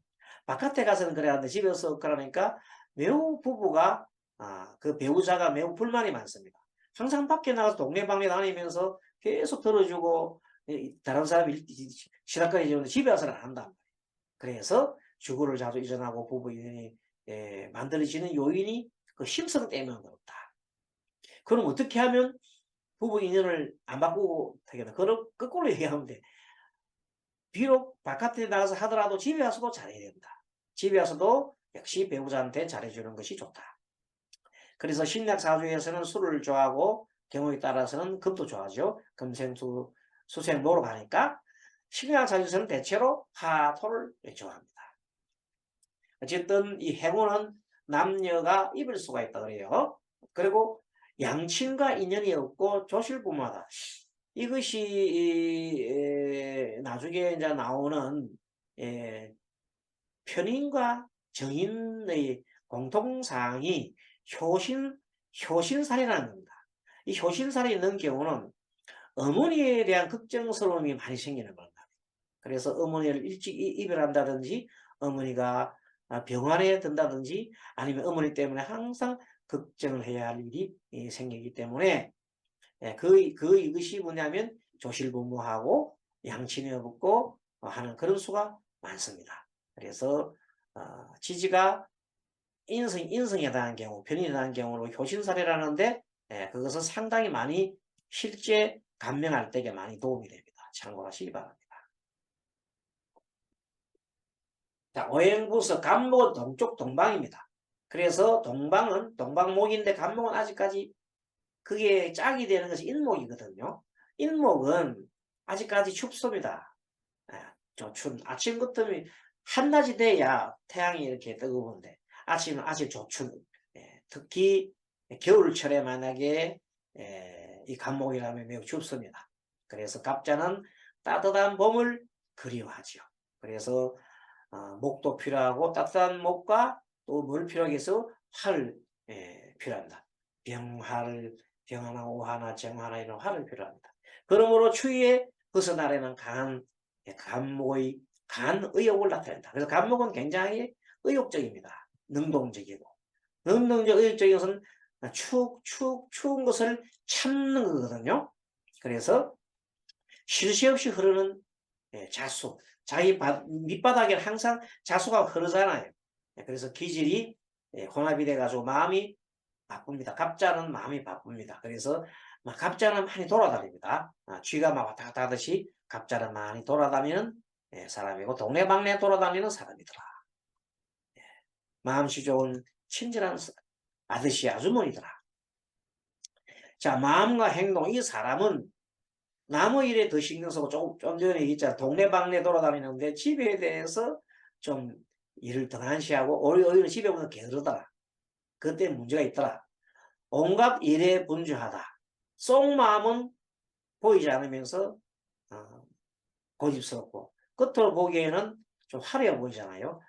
바깥에 가서는 그래 하는데 집에 와서 그러니까 매우 부부가 그 배우자가 매우 불만이 많습니다. 항상 밖에 나가서 동네방네 다니면서 계속 들어주고 다른 사람이 시락거리 주는데 집에 와서는 안 한다. 그래서 주거를 자주 이전하고 부부 인연이 만들어지는 요인이 그 심성 때문에 그렇다. 그럼 어떻게 하면 부부 인연을 안 바꾸고 되겠나? 그럼 거꾸로 얘기하면 돼. 비록 바깥에 나가서 하더라도 집에 와서도 잘해야 된다. 집에 와서도 역시 배우자한테 잘해주는 것이 좋다. 그래서 신약사주에서는 술을 좋아하고 경우에 따라서는 금도 좋아하죠. 금생수, 수생모로 가니까 신약사주에서는 대체로 화토를 좋아합니다. 어쨌든 이 행운은 남녀가 입을 수가 있다 그래요. 그리고 양친과 인연이 없고 조실부모다. 이것이 나중에 이제 나오는 편인과 정인의 공통사항이 효신살이라는 겁니다. 이 효신살이 있는 경우는 어머니에 대한 걱정스러움이 많이 생기는 겁니다. 그래서 어머니를 일찍 이별한다든지 어머니가 병원에 든다든지 아니면 어머니 때문에 항상 걱정을 해야 할 일이 생기기 때문에 이것이 뭐냐면 조실부모하고 양친이 없고 하는 그런 수가 많습니다. 그래서 지지가 인성에 대한 경우, 편인에 대한 경우로 효신사례라는데 그것은 상당히 많이 실제 감명할 때에 많이 도움이 됩니다. 참고하시기 바랍니다. 자, 오행부서 간목은 동쪽 동방입니다. 그래서 동방은 동방목인데 간목은 아직까지 그게 짝이 되는 것이 인목이거든요. 인목은 아직까지 춥습니다. 조춘. 아침부터 한낮이 돼야 태양이 이렇게 뜨거운데 아침은 아직 조춘. 특히 겨울철에 만약에 이 간목이라면 매우 춥습니다. 그래서 갑자는 따뜻한 봄을 그리워하죠. 그래서 목도 필요하고 따뜻한 목과 또 물 필요하게 해서 활을 필요합니다. 병하나 오하나 정하나 이런 활을 필요합니다. 그러므로 추위에 벗어나려는 간목의 의욕을 나타낸다. 그래서 간목은 굉장히 의욕적입니다. 능동적이고 능동적 의욕적인 것은 추운 것을 참는 거거든요. 그래서 쉴 새 없이 흐르는 자수. 자기 밑바닥에 항상 자수가 흐르잖아요. 그래서 기질이 혼합이 돼가지고 마음이 바쁩니다. 갑자는 마음이 바쁩니다. 그래서 갑자는 많이 돌아다닙니다. 쥐가 막 왔다 갔다 하듯이 갑자는 많이 돌아다니는 사람이고 동네방네 돌아다니는 사람이더라. 마음씨 좋은 친절한 아저씨 아주머니더라. 자, 마음과 행동. 이 사람은 남의 일에 더 신경 쓰고 좀 전에 얘기했잖아. 동네방네 돌아다니는데 집에 대해서 좀 일을 등한시하고 오히려 집에 오면 게으르더라. 그때 문제가 있더라. 온갖 일에 분주하다. 속마음은 보이지 않으면서 고집스럽고 겉으로 보기에는 좀 화려해 보이잖아요.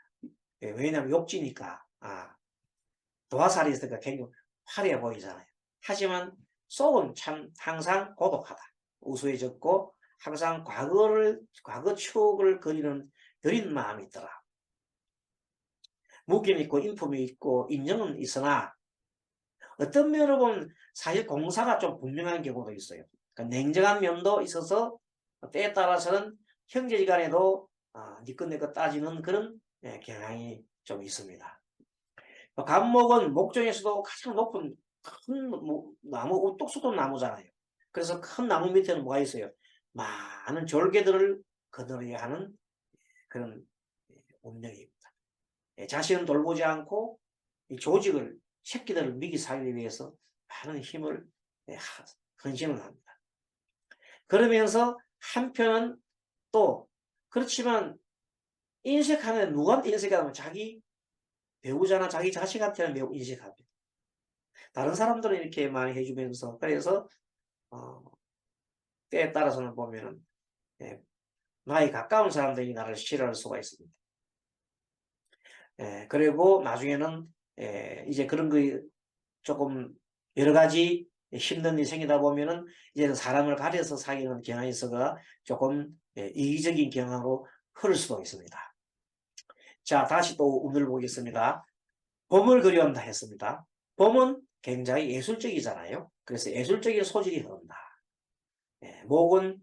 왜냐하면 욕지니까 도화살이 있으니까 굉장히 화려해 보이잖아요. 하지만 속은 참 항상 고독하다. 우수해졌고 항상 과거 추억을 그리는 마음이 있더라. 무게는 있고 인품이 있고 인정은 있으나 어떤 면으로 보면 사실 공사가 좀 분명한 경우도 있어요. 그러니까 냉정한 면도 있어서 때에 따라서는 형제지간에도 니꺼 내꺼 따지는 그런 경향이 좀 있습니다. 감목은 목종에서도 가장 높은 큰 나무, 우뚝수도 나무잖아요. 그래서 큰 나무 밑에는 뭐가 있어요? 많은 졸개들을 거느려야 하는 그런 운명입니다. 자신은 돌보지 않고 이 조직을, 새끼들을 미기 살기 위해서 많은 힘을 헌신을 합니다. 그러면서 한편은 또 그렇지만 인색하면 누가 인색하면 자기 배우자나 자기 자식한테는 매우 인색합니다. 다른 사람들은 이렇게 많이 해주면서 그래서 때에 따라서는 보면은 나이 가까운 사람들이 나를 싫어할 수가 있습니다. 그리고 나중에는 이제 그런 거 조금 여러 가지 힘든 일이 생기다 보면은 이제는 사람을 가려서 사귀는 경향이 있어가 조금 이기적인 경향으로 흐를 수도 있습니다. 자, 다시 또 운을 보겠습니다. 봄을 그리운다 했습니다. 봄은 굉장히 예술적이잖아요. 그래서 예술적인 소질이 흐른다. 목은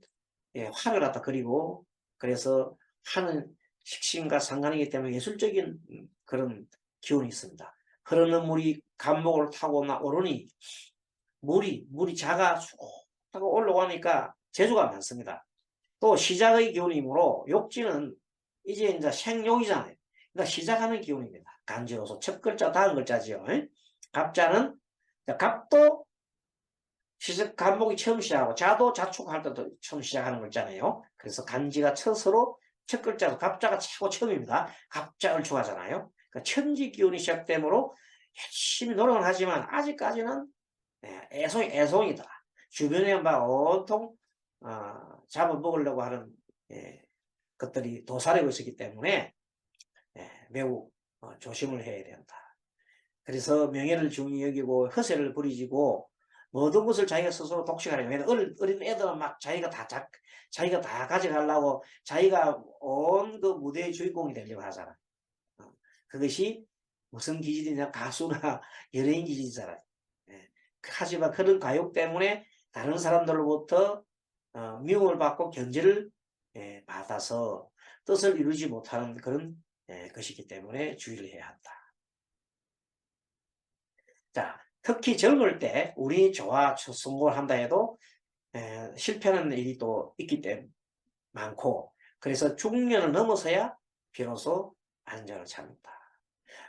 화를 갖다 그리고 그래서 하는 식신과 상관이기 때문에 예술적인 그런 기운이 있습니다. 흐르는 물이 감목을 타고 오르니 물이 자가 쑥 하고 올라가니까 재주가 많습니다. 또 시작의 기운이므로 욕지는 이제 생욕이잖아요. 그러니까 시작하는 기운입니다. 간지로서 첫 글자 다음 글자지요. 갑자는 갑도 감목이 처음 시작하고 자도 자축할 때도 처음 시작하는 글자네요. 그래서 간지가 첫으로 첫 글자도 갑자가 최고 처음입니다. 갑자 을축하잖아요. 그러니까 천지 기운이 시작되므로 열심히 노력은 하지만 아직까지는 애송이더라. 주변에 막 온통 잡아먹으려고 하는 것들이 도사리고 있었기 때문에 매우 조심을 해야 된다. 그래서 명예를 중히 여기고 허세를 부리지고 모든 것을 자기가 스스로 독식하려고. 왜냐면 어린 애들은 막 자기가 다 가져가려고 자기가 온 그 무대의 주인공이 되려고 하잖아. 그것이 무슨 기질이냐, 가수나 연예인 기질이잖아요. 하지만 그런 과욕 때문에 다른 사람들로부터 미움을 받고 견제를 받아서 뜻을 이루지 못하는 그런 것이기 때문에 주의를 해야 한다. 자, 특히 젊을 때 우리 좋아 성공을 한다 해도 실패하는 일이 또 있기 때문에 많고, 그래서 중년을 넘어서야 비로소 안정을 찾는다.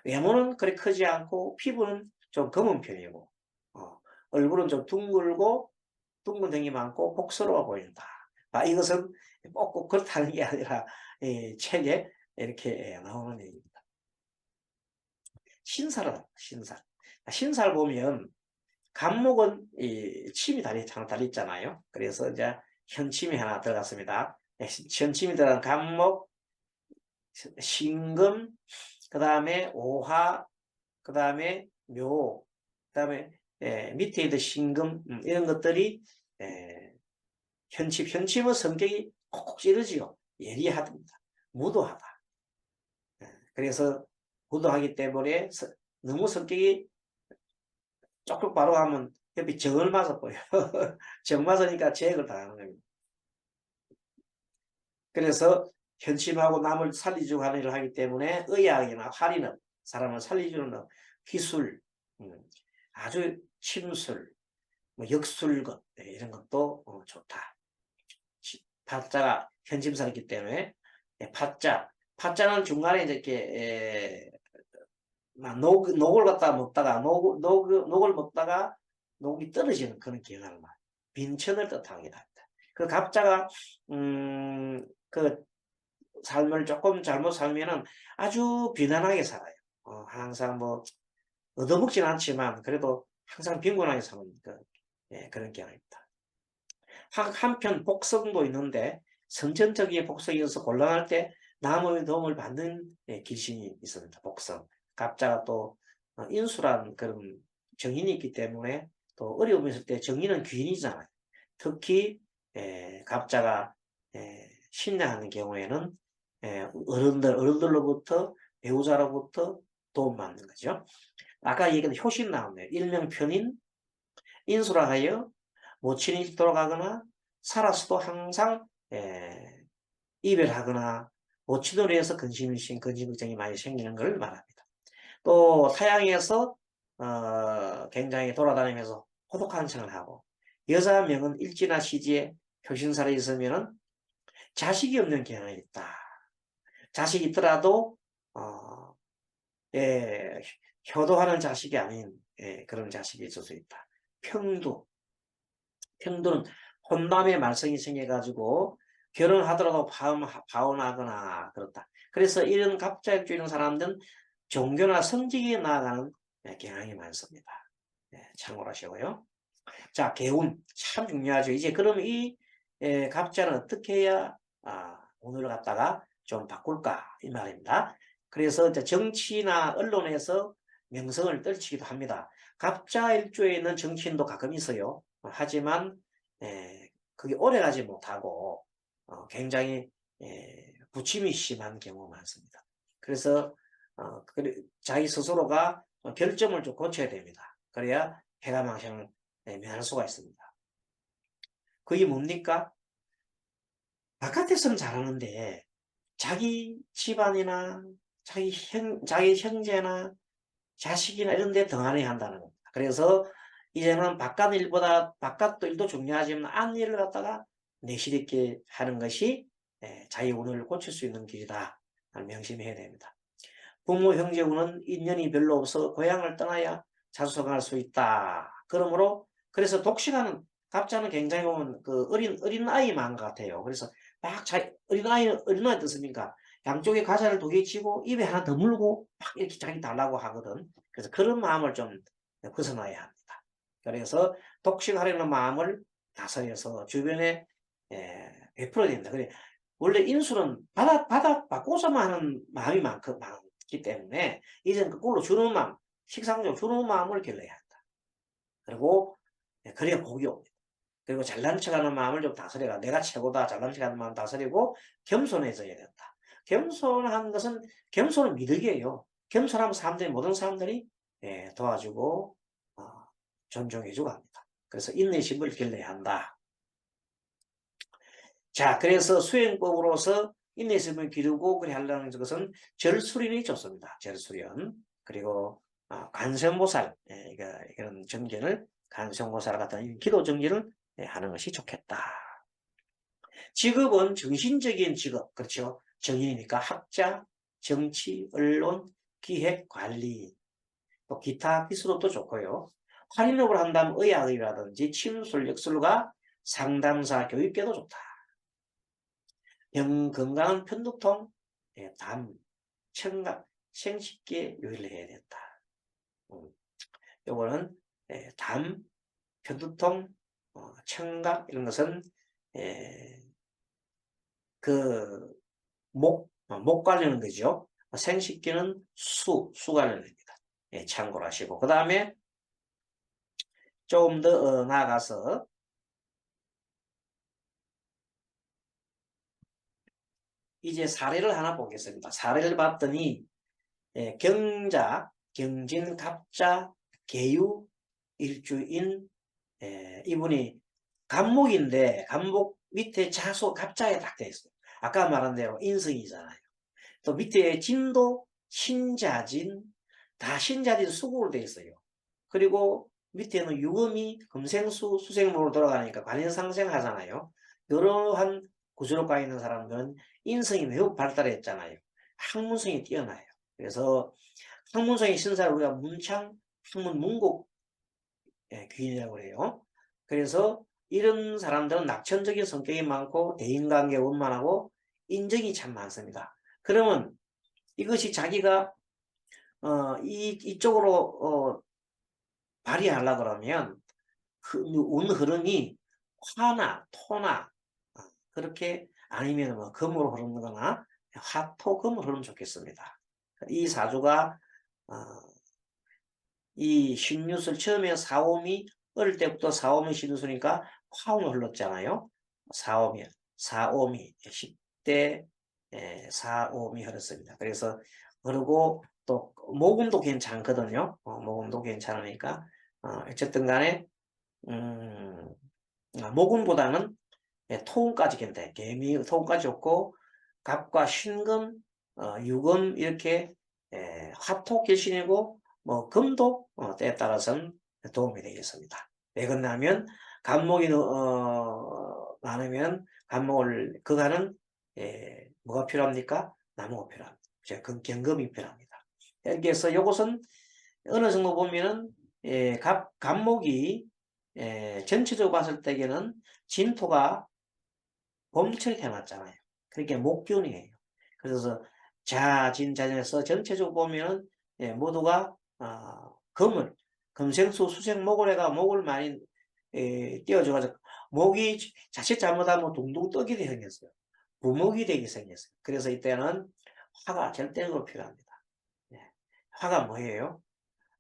외모는 그리 크지 않고 피부는 좀 검은 편이고 얼굴은 좀 둥근댕이 많고 복스러워 보인다. 이것은 꼭 그렇다는 게 아니라 책에 이렇게 나오는 얘기입니다. 신사를 신사를 보면 간목은 침이 달려있잖아요. 그래서 이제 현침이 하나 들어갔습니다. 현침이 들어간 간목, 신금, 그 다음에 오화, 그 다음에 묘, 그 다음에 밑에 있는 신금, 이런 것들이 현침은 성격이 콕콕 찌르지요. 예리하답니다. 무도하다. 그래서 무도하기 때문에 너무 성격이 쪽쪽 바로 가면 옆에 정을 맞아 보여. 정 맞으니까 제액을 당하는 겁니다. 그래서 현침하고 남을 살리려고 하는 일을 하기 때문에 의학이나 활이는 사람을 살리주는 기술, 아주 침술, 뭐 역술것 이런 것도 좋다. 파자가 현침살이기 때문에 파자는 중간에 이렇게 녹을 갖다 먹다가 녹을 먹다가 녹이 떨어지는 그런 기능을 말. 빈천을 뜻하기도 합니다. 그 갑자가 그 삶을 조금 잘못 살면은 아주 비난하게 살아요. 항상 뭐 얻어먹진 않지만 그래도 항상 빈곤하게 사는 그런 경향입니다. 한편 복성도 있는데 선천적인 복성이어서 곤란할 때 남의 도움을 받는 귀신이 있습니다. 복성. 갑자가 또 인수란 그런 정인이 있기 때문에 또 어려움이 있을 때 정인은 귀인이잖아요. 특히 갑자가 신뢰하는 경우에는 어른들로부터 배우자로부터 도움받는 거죠. 아까 얘기한 효신 나왔네요. 일명 편인, 인수라 하여 모친이 돌아가거나 살았어도 항상 이별하거나 모친으로 해서 근심일심, 근심걱정이 많이 생기는 걸 말합니다. 또 타양에서 굉장히 돌아다니면서 고독한 생을 하고 여자 명은 일지나 시지에 효신살이 있으면 자식이 없는 경향이 있다. 자식이 있더라도 효도하는 자식이 아닌 그런 자식이 있을 수 있다. 평두는 혼남의 말썽이 생겨가지고 결혼하더라도 파혼하거나 그렇다. 그래서 이런 갑자일주 이런 사람들은 종교나 성직에 나아가는 경향이 많습니다. 참고로 하시고요. 자, 개운 참 중요하죠. 이제 그럼 이 갑자는 어떻게 해야 오늘을 갖다가 좀 바꿀까 이 말입니다. 그래서 이제 정치나 언론에서 명성을 떨치기도 합니다. 갑자일주에 있는 정치인도 가끔 있어요. 하지만 그게 오래가지 못하고 굉장히 부침이 심한 경우가 많습니다. 그래서 자기 스스로가 결점을 좀 고쳐야 됩니다. 그래야 해가망신을 면할 수가 있습니다. 그게 뭡니까? 바깥에서는 잘하는데 자기 집안이나 자기 형제나 자식이나 이런 데 등한해야 한다는 겁니다. 그래서 이제는 바깥 일보다 바깥도 일도 중요하지만 안 일을 갖다가 내실 있게 하는 것이 자기 운을 고칠 수 있는 길이다. 명심해야 됩니다. 부모 형제 운은 인연이 별로 없어 고향을 떠나야 자수성할 수 있다. 그러므로 그래서 독식하는 갑자는 굉장히 보면 그 어린 아이 마음 같아요. 그래서 막 어린 아이 뜻입니까? 양쪽에 과자를 두 개 치고 입에 하나 더 물고 막 이렇게 자기 달라고 하거든. 그래서 그런 마음을 좀 벗어나야 합니다. 그래서 독식하려는 마음을 다스려서 주변에 베풀어야 된다. 그래 원래 인술은 바꿔서만 하는 마음이 많기 때문에 이제는 그걸로 주는 마음, 식상적으로 주는 마음을 길러야 한다. 그리고 그래야 복이 옵니다. 그리고 잘난 척하는 마음을 좀 다스려가 내가 최고다 잘난 척하는 마음 다스리고 겸손해져야 된다. 겸손한 것은 겸손은 미덕이에요. 겸손하면 모든 사람들이 도와주고 존중해주고 합니다. 그래서 인내심을 길러야 한다. 자, 그래서 수행법으로서 인내심을 기르고 그래 하려는 것은 절수련이 좋습니다. 절수련. 그리고 관세음보살 이런 정진을 관세음보살 같은 기도 정진을 하는 것이 좋겠다. 직업은 정신적인 직업, 그렇죠? 정인이니까 학자, 정치, 언론, 기획, 관리, 또 기타 기술도 좋고요. 활인업을 한다면 의학이라든지 침술, 역술과 상담사, 교육계도 좋다. 건강한 편두통, 담, 청각, 생식기에 유의를 해야 된다. 요거는 담, 편두통, 청각 이런 것은 목 관련은 거죠. 생식기는 수 관련입니다. 참고를 하시고 그 다음에 조금 더 나아가서 이제 사례를 하나 보겠습니다. 사례를 봤더니 경자, 경진, 갑자, 계유 일주인 이분이 간목인데 간목 밑에 자소 갑자에 딱 돼 있어요. 아까 말한 대로 인성이잖아요. 또 밑에 진도 신자진 다 신자진 수국으로 돼 있어요. 그리고 밑에는 유금이 금생수 수생목으로 돌아가니까 관인상생하잖아요. 이러한 구조로 가 있는 사람들은 인성이 매우 발달했잖아요. 학문성이 뛰어나요. 그래서 학문성의 신사를 우리가 문창, 학문, 문곡 귀인이라고 그래요. 그래서 이런 사람들은 낙천적인 성격이 많고 대인관계 원만하고 인정이 참 많습니다. 그러면 이것이 자기가 이쪽으로 발휘하려 그러면 운 흐름이 화나 토나 그렇게 아니면 뭐 금으로 흐르거나 화토금으로 흐르면 좋겠습니다. 이 사주가 이 신유술 처음에 사오미 어릴 때부터 사오미 신유술이니까 화음을 흘렀잖아요. 사오미 10대 사오미 흘렀습니다. 그래서 그리고 또 모금도 괜찮거든요. 모금도 괜찮으니까 어쨌든 간에 모금보다는 토금까지 괜찮아요. 개미 토금까지 좋고 갑과 신금, 유금 이렇게 화토 결신이고 뭐 금도 때에 따라서는 도움이 되겠습니다. 왜 그러냐면 간목이 많으면 간목을 그가는 뭐가 필요합니까? 나무가 필요합니다. 경금이 필요합니다. 이렇게 해서 이것은 어느 정도 보면은 간목이 전체적으로 봤을 때에는 진토가 봄철이 태어났잖아요. 그러니까 목균이에요. 그래서 자진자진해서 전체적으로 보면 모두가 금생수 수생목을 해가 목을 많이 띄워줘가지고 목이 자칫 잘못하면 둥둥 떠게 생겼어요. 부목이 되게 생겼어요. 그래서 이때는 화가 절대적으로 필요합니다. 화가 뭐예요?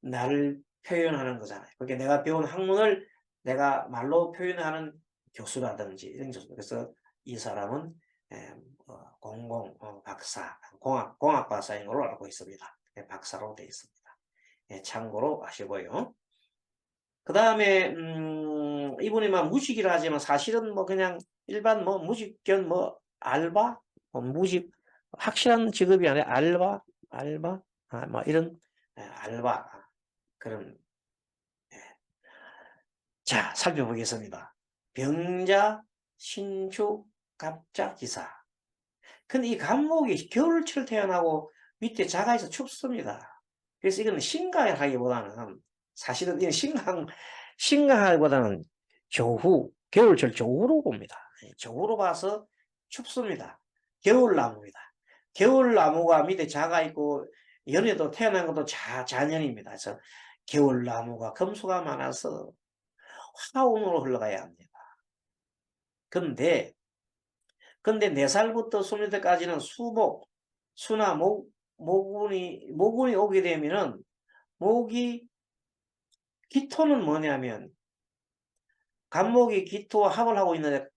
나를 표현하는 거잖아요. 그러니까 내가 배운 학문을 내가 말로 표현하는 교수라든지 이런 교수. 그래서 이 사람은 박사, 공학 박사인 걸로 알고 있습니다. 박사로 되어 있습니다. 참고로 아시고요. 그 다음에 이분이 막 무직이라 하지만 사실은 뭐 그냥 일반 뭐 무직 겸 뭐 알바, 무직 확실한 직업이 아니라 알바, 뭐 이런 알바 그런. 자, 살펴보겠습니다. 병자, 신축, 갑자, 기사. 근데 이 간목이 겨울철 태어나고 밑에 자가에서 춥습니다. 그래서 이건 신강하기보다는 사실은 이건 신강하기보다는 겨울철 조후로 봅니다. 조후로 봐서 춥습니다. 겨울나무입니다. 겨울나무가 밑에 자가 있고 연에도 태어난 것도 자년입니다. 그래서 겨울나무가 금수가 많아서 화운으로 흘러가야 합니다. 근데 4살부터 20대까지는 수나 모군이 오게 되면은 기토는 뭐냐면 간목이 기토와 합을 하고 있는데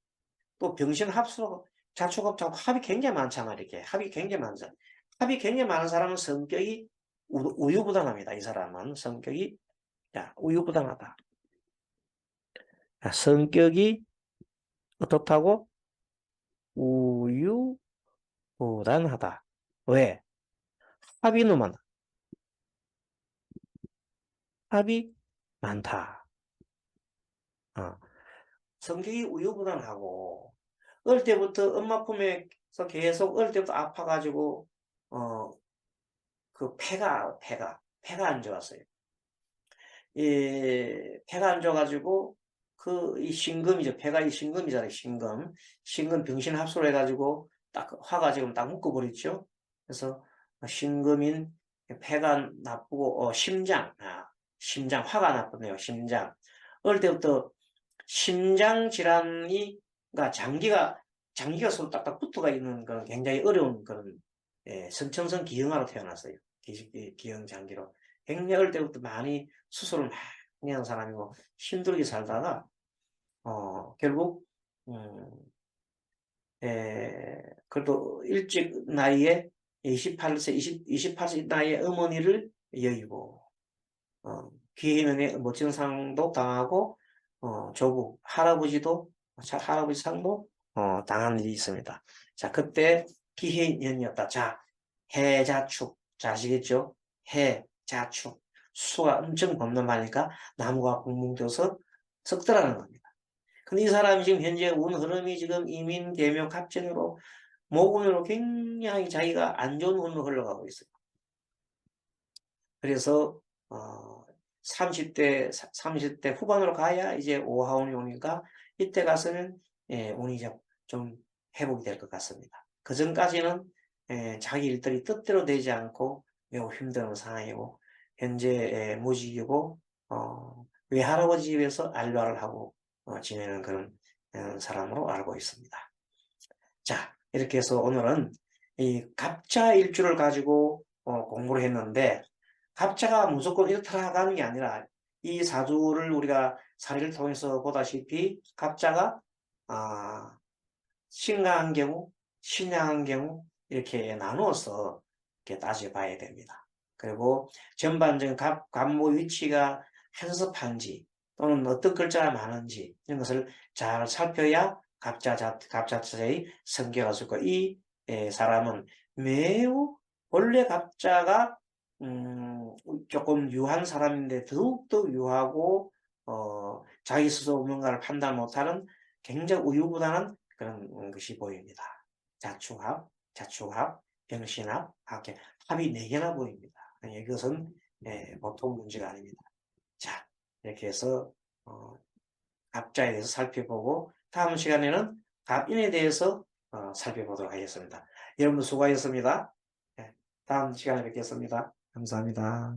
또 병신합수로 자축합 합이 굉장히 많잖아. 이렇게 합이 굉장히 많잖아. 합이 굉장히 많은 사람은 성격이 우유부단합니다. 이 사람은 성격이 우유부단하다. 성격이 어떻다고? 우유부단하다. 왜? 합이 너무 많아. 합이 많다. 성격이 우유부단하고 어릴 때부터 엄마 품에서 계속 어릴 때부터 아파가지고 그 폐가 안 좋았어요. 폐가 안 좋아가지고 이 신금이죠. 폐가 이 신금이잖아요. 신금 병신 합수를 해가지고 딱 화가 지금 딱 묶어버렸죠. 그래서 신금인 폐가 나쁘고 심장 화가 나쁘네요. 심장 어릴 때부터 심장 질환이 그러니까 장기가 서로 딱딱 붙어가 있는 그런 굉장히 어려운 그런 선천성 기형아로 태어났어요. 기형 장기로 굉장히 어릴 때부터 많이 수술을 많이 한 사람이고 힘들게 살다가 결국 그래도 일찍 나이에 28세 나이에 어머니를 여의고 기회면에 멋진 상도 당하고 조국 할아버지도 할아버지 상도 당한 일이 있습니다. 자, 그때 기해년이었다. 자, 해자축. 자, 아시겠죠? 해자축. 수가 엄청 범람하니까 나무가 붕붕 떠서 썩더라는 겁니다. 근데 이 사람이 지금 현재 운 흐름이 지금 이민, 개묘, 갑진으로 모금으로 굉장히 자기가 안 좋은 운으로 흘러가고 있어요. 그래서 30대 후반으로 가야 이제 오하운이 오니까 이때 가서는 운이 좀 회복이 될 것 같습니다. 그 전까지는 자기 일들이 뜻대로 되지 않고 매우 힘든 상황이고 현재 무직이고 외할아버지 집에서 알바를 하고 지내는 그런 사람으로 알고 있습니다. 자, 이렇게 해서 오늘은 이 갑자 일주를 가지고 공부를 했는데 갑자가 무조건 이렇다 가는 게 아니라 이 사주를 우리가 사례를 통해서 보다시피 갑자가 신강한 경우, 신양한 경우 이렇게 나누어서 이렇게 따져봐야 됩니다. 그리고 전반적인 갑모 위치가 한섭한지 또는 어떤 글자가 많은지 이런 것을 잘 살펴야 갑자자의 성격을 쓸 거예요. 이 사람은 매우 원래 갑자가 조금 유한 사람인데 더욱더 유하고 자기 스스로 뭔가를 판단 못하는 굉장히 우유부단한 그런 것이 보입니다. 자축합, 자축합, 병신합, 합이 4개나 보입니다. 이것은 보통 문제가 아닙니다. 자, 이렇게 해서 갑자에 대해서 살펴보고 다음 시간에는 갑인에 대해서 살펴보도록 하겠습니다. 여러분 수고하셨습니다. 다음 시간에 뵙겠습니다. 감사합니다.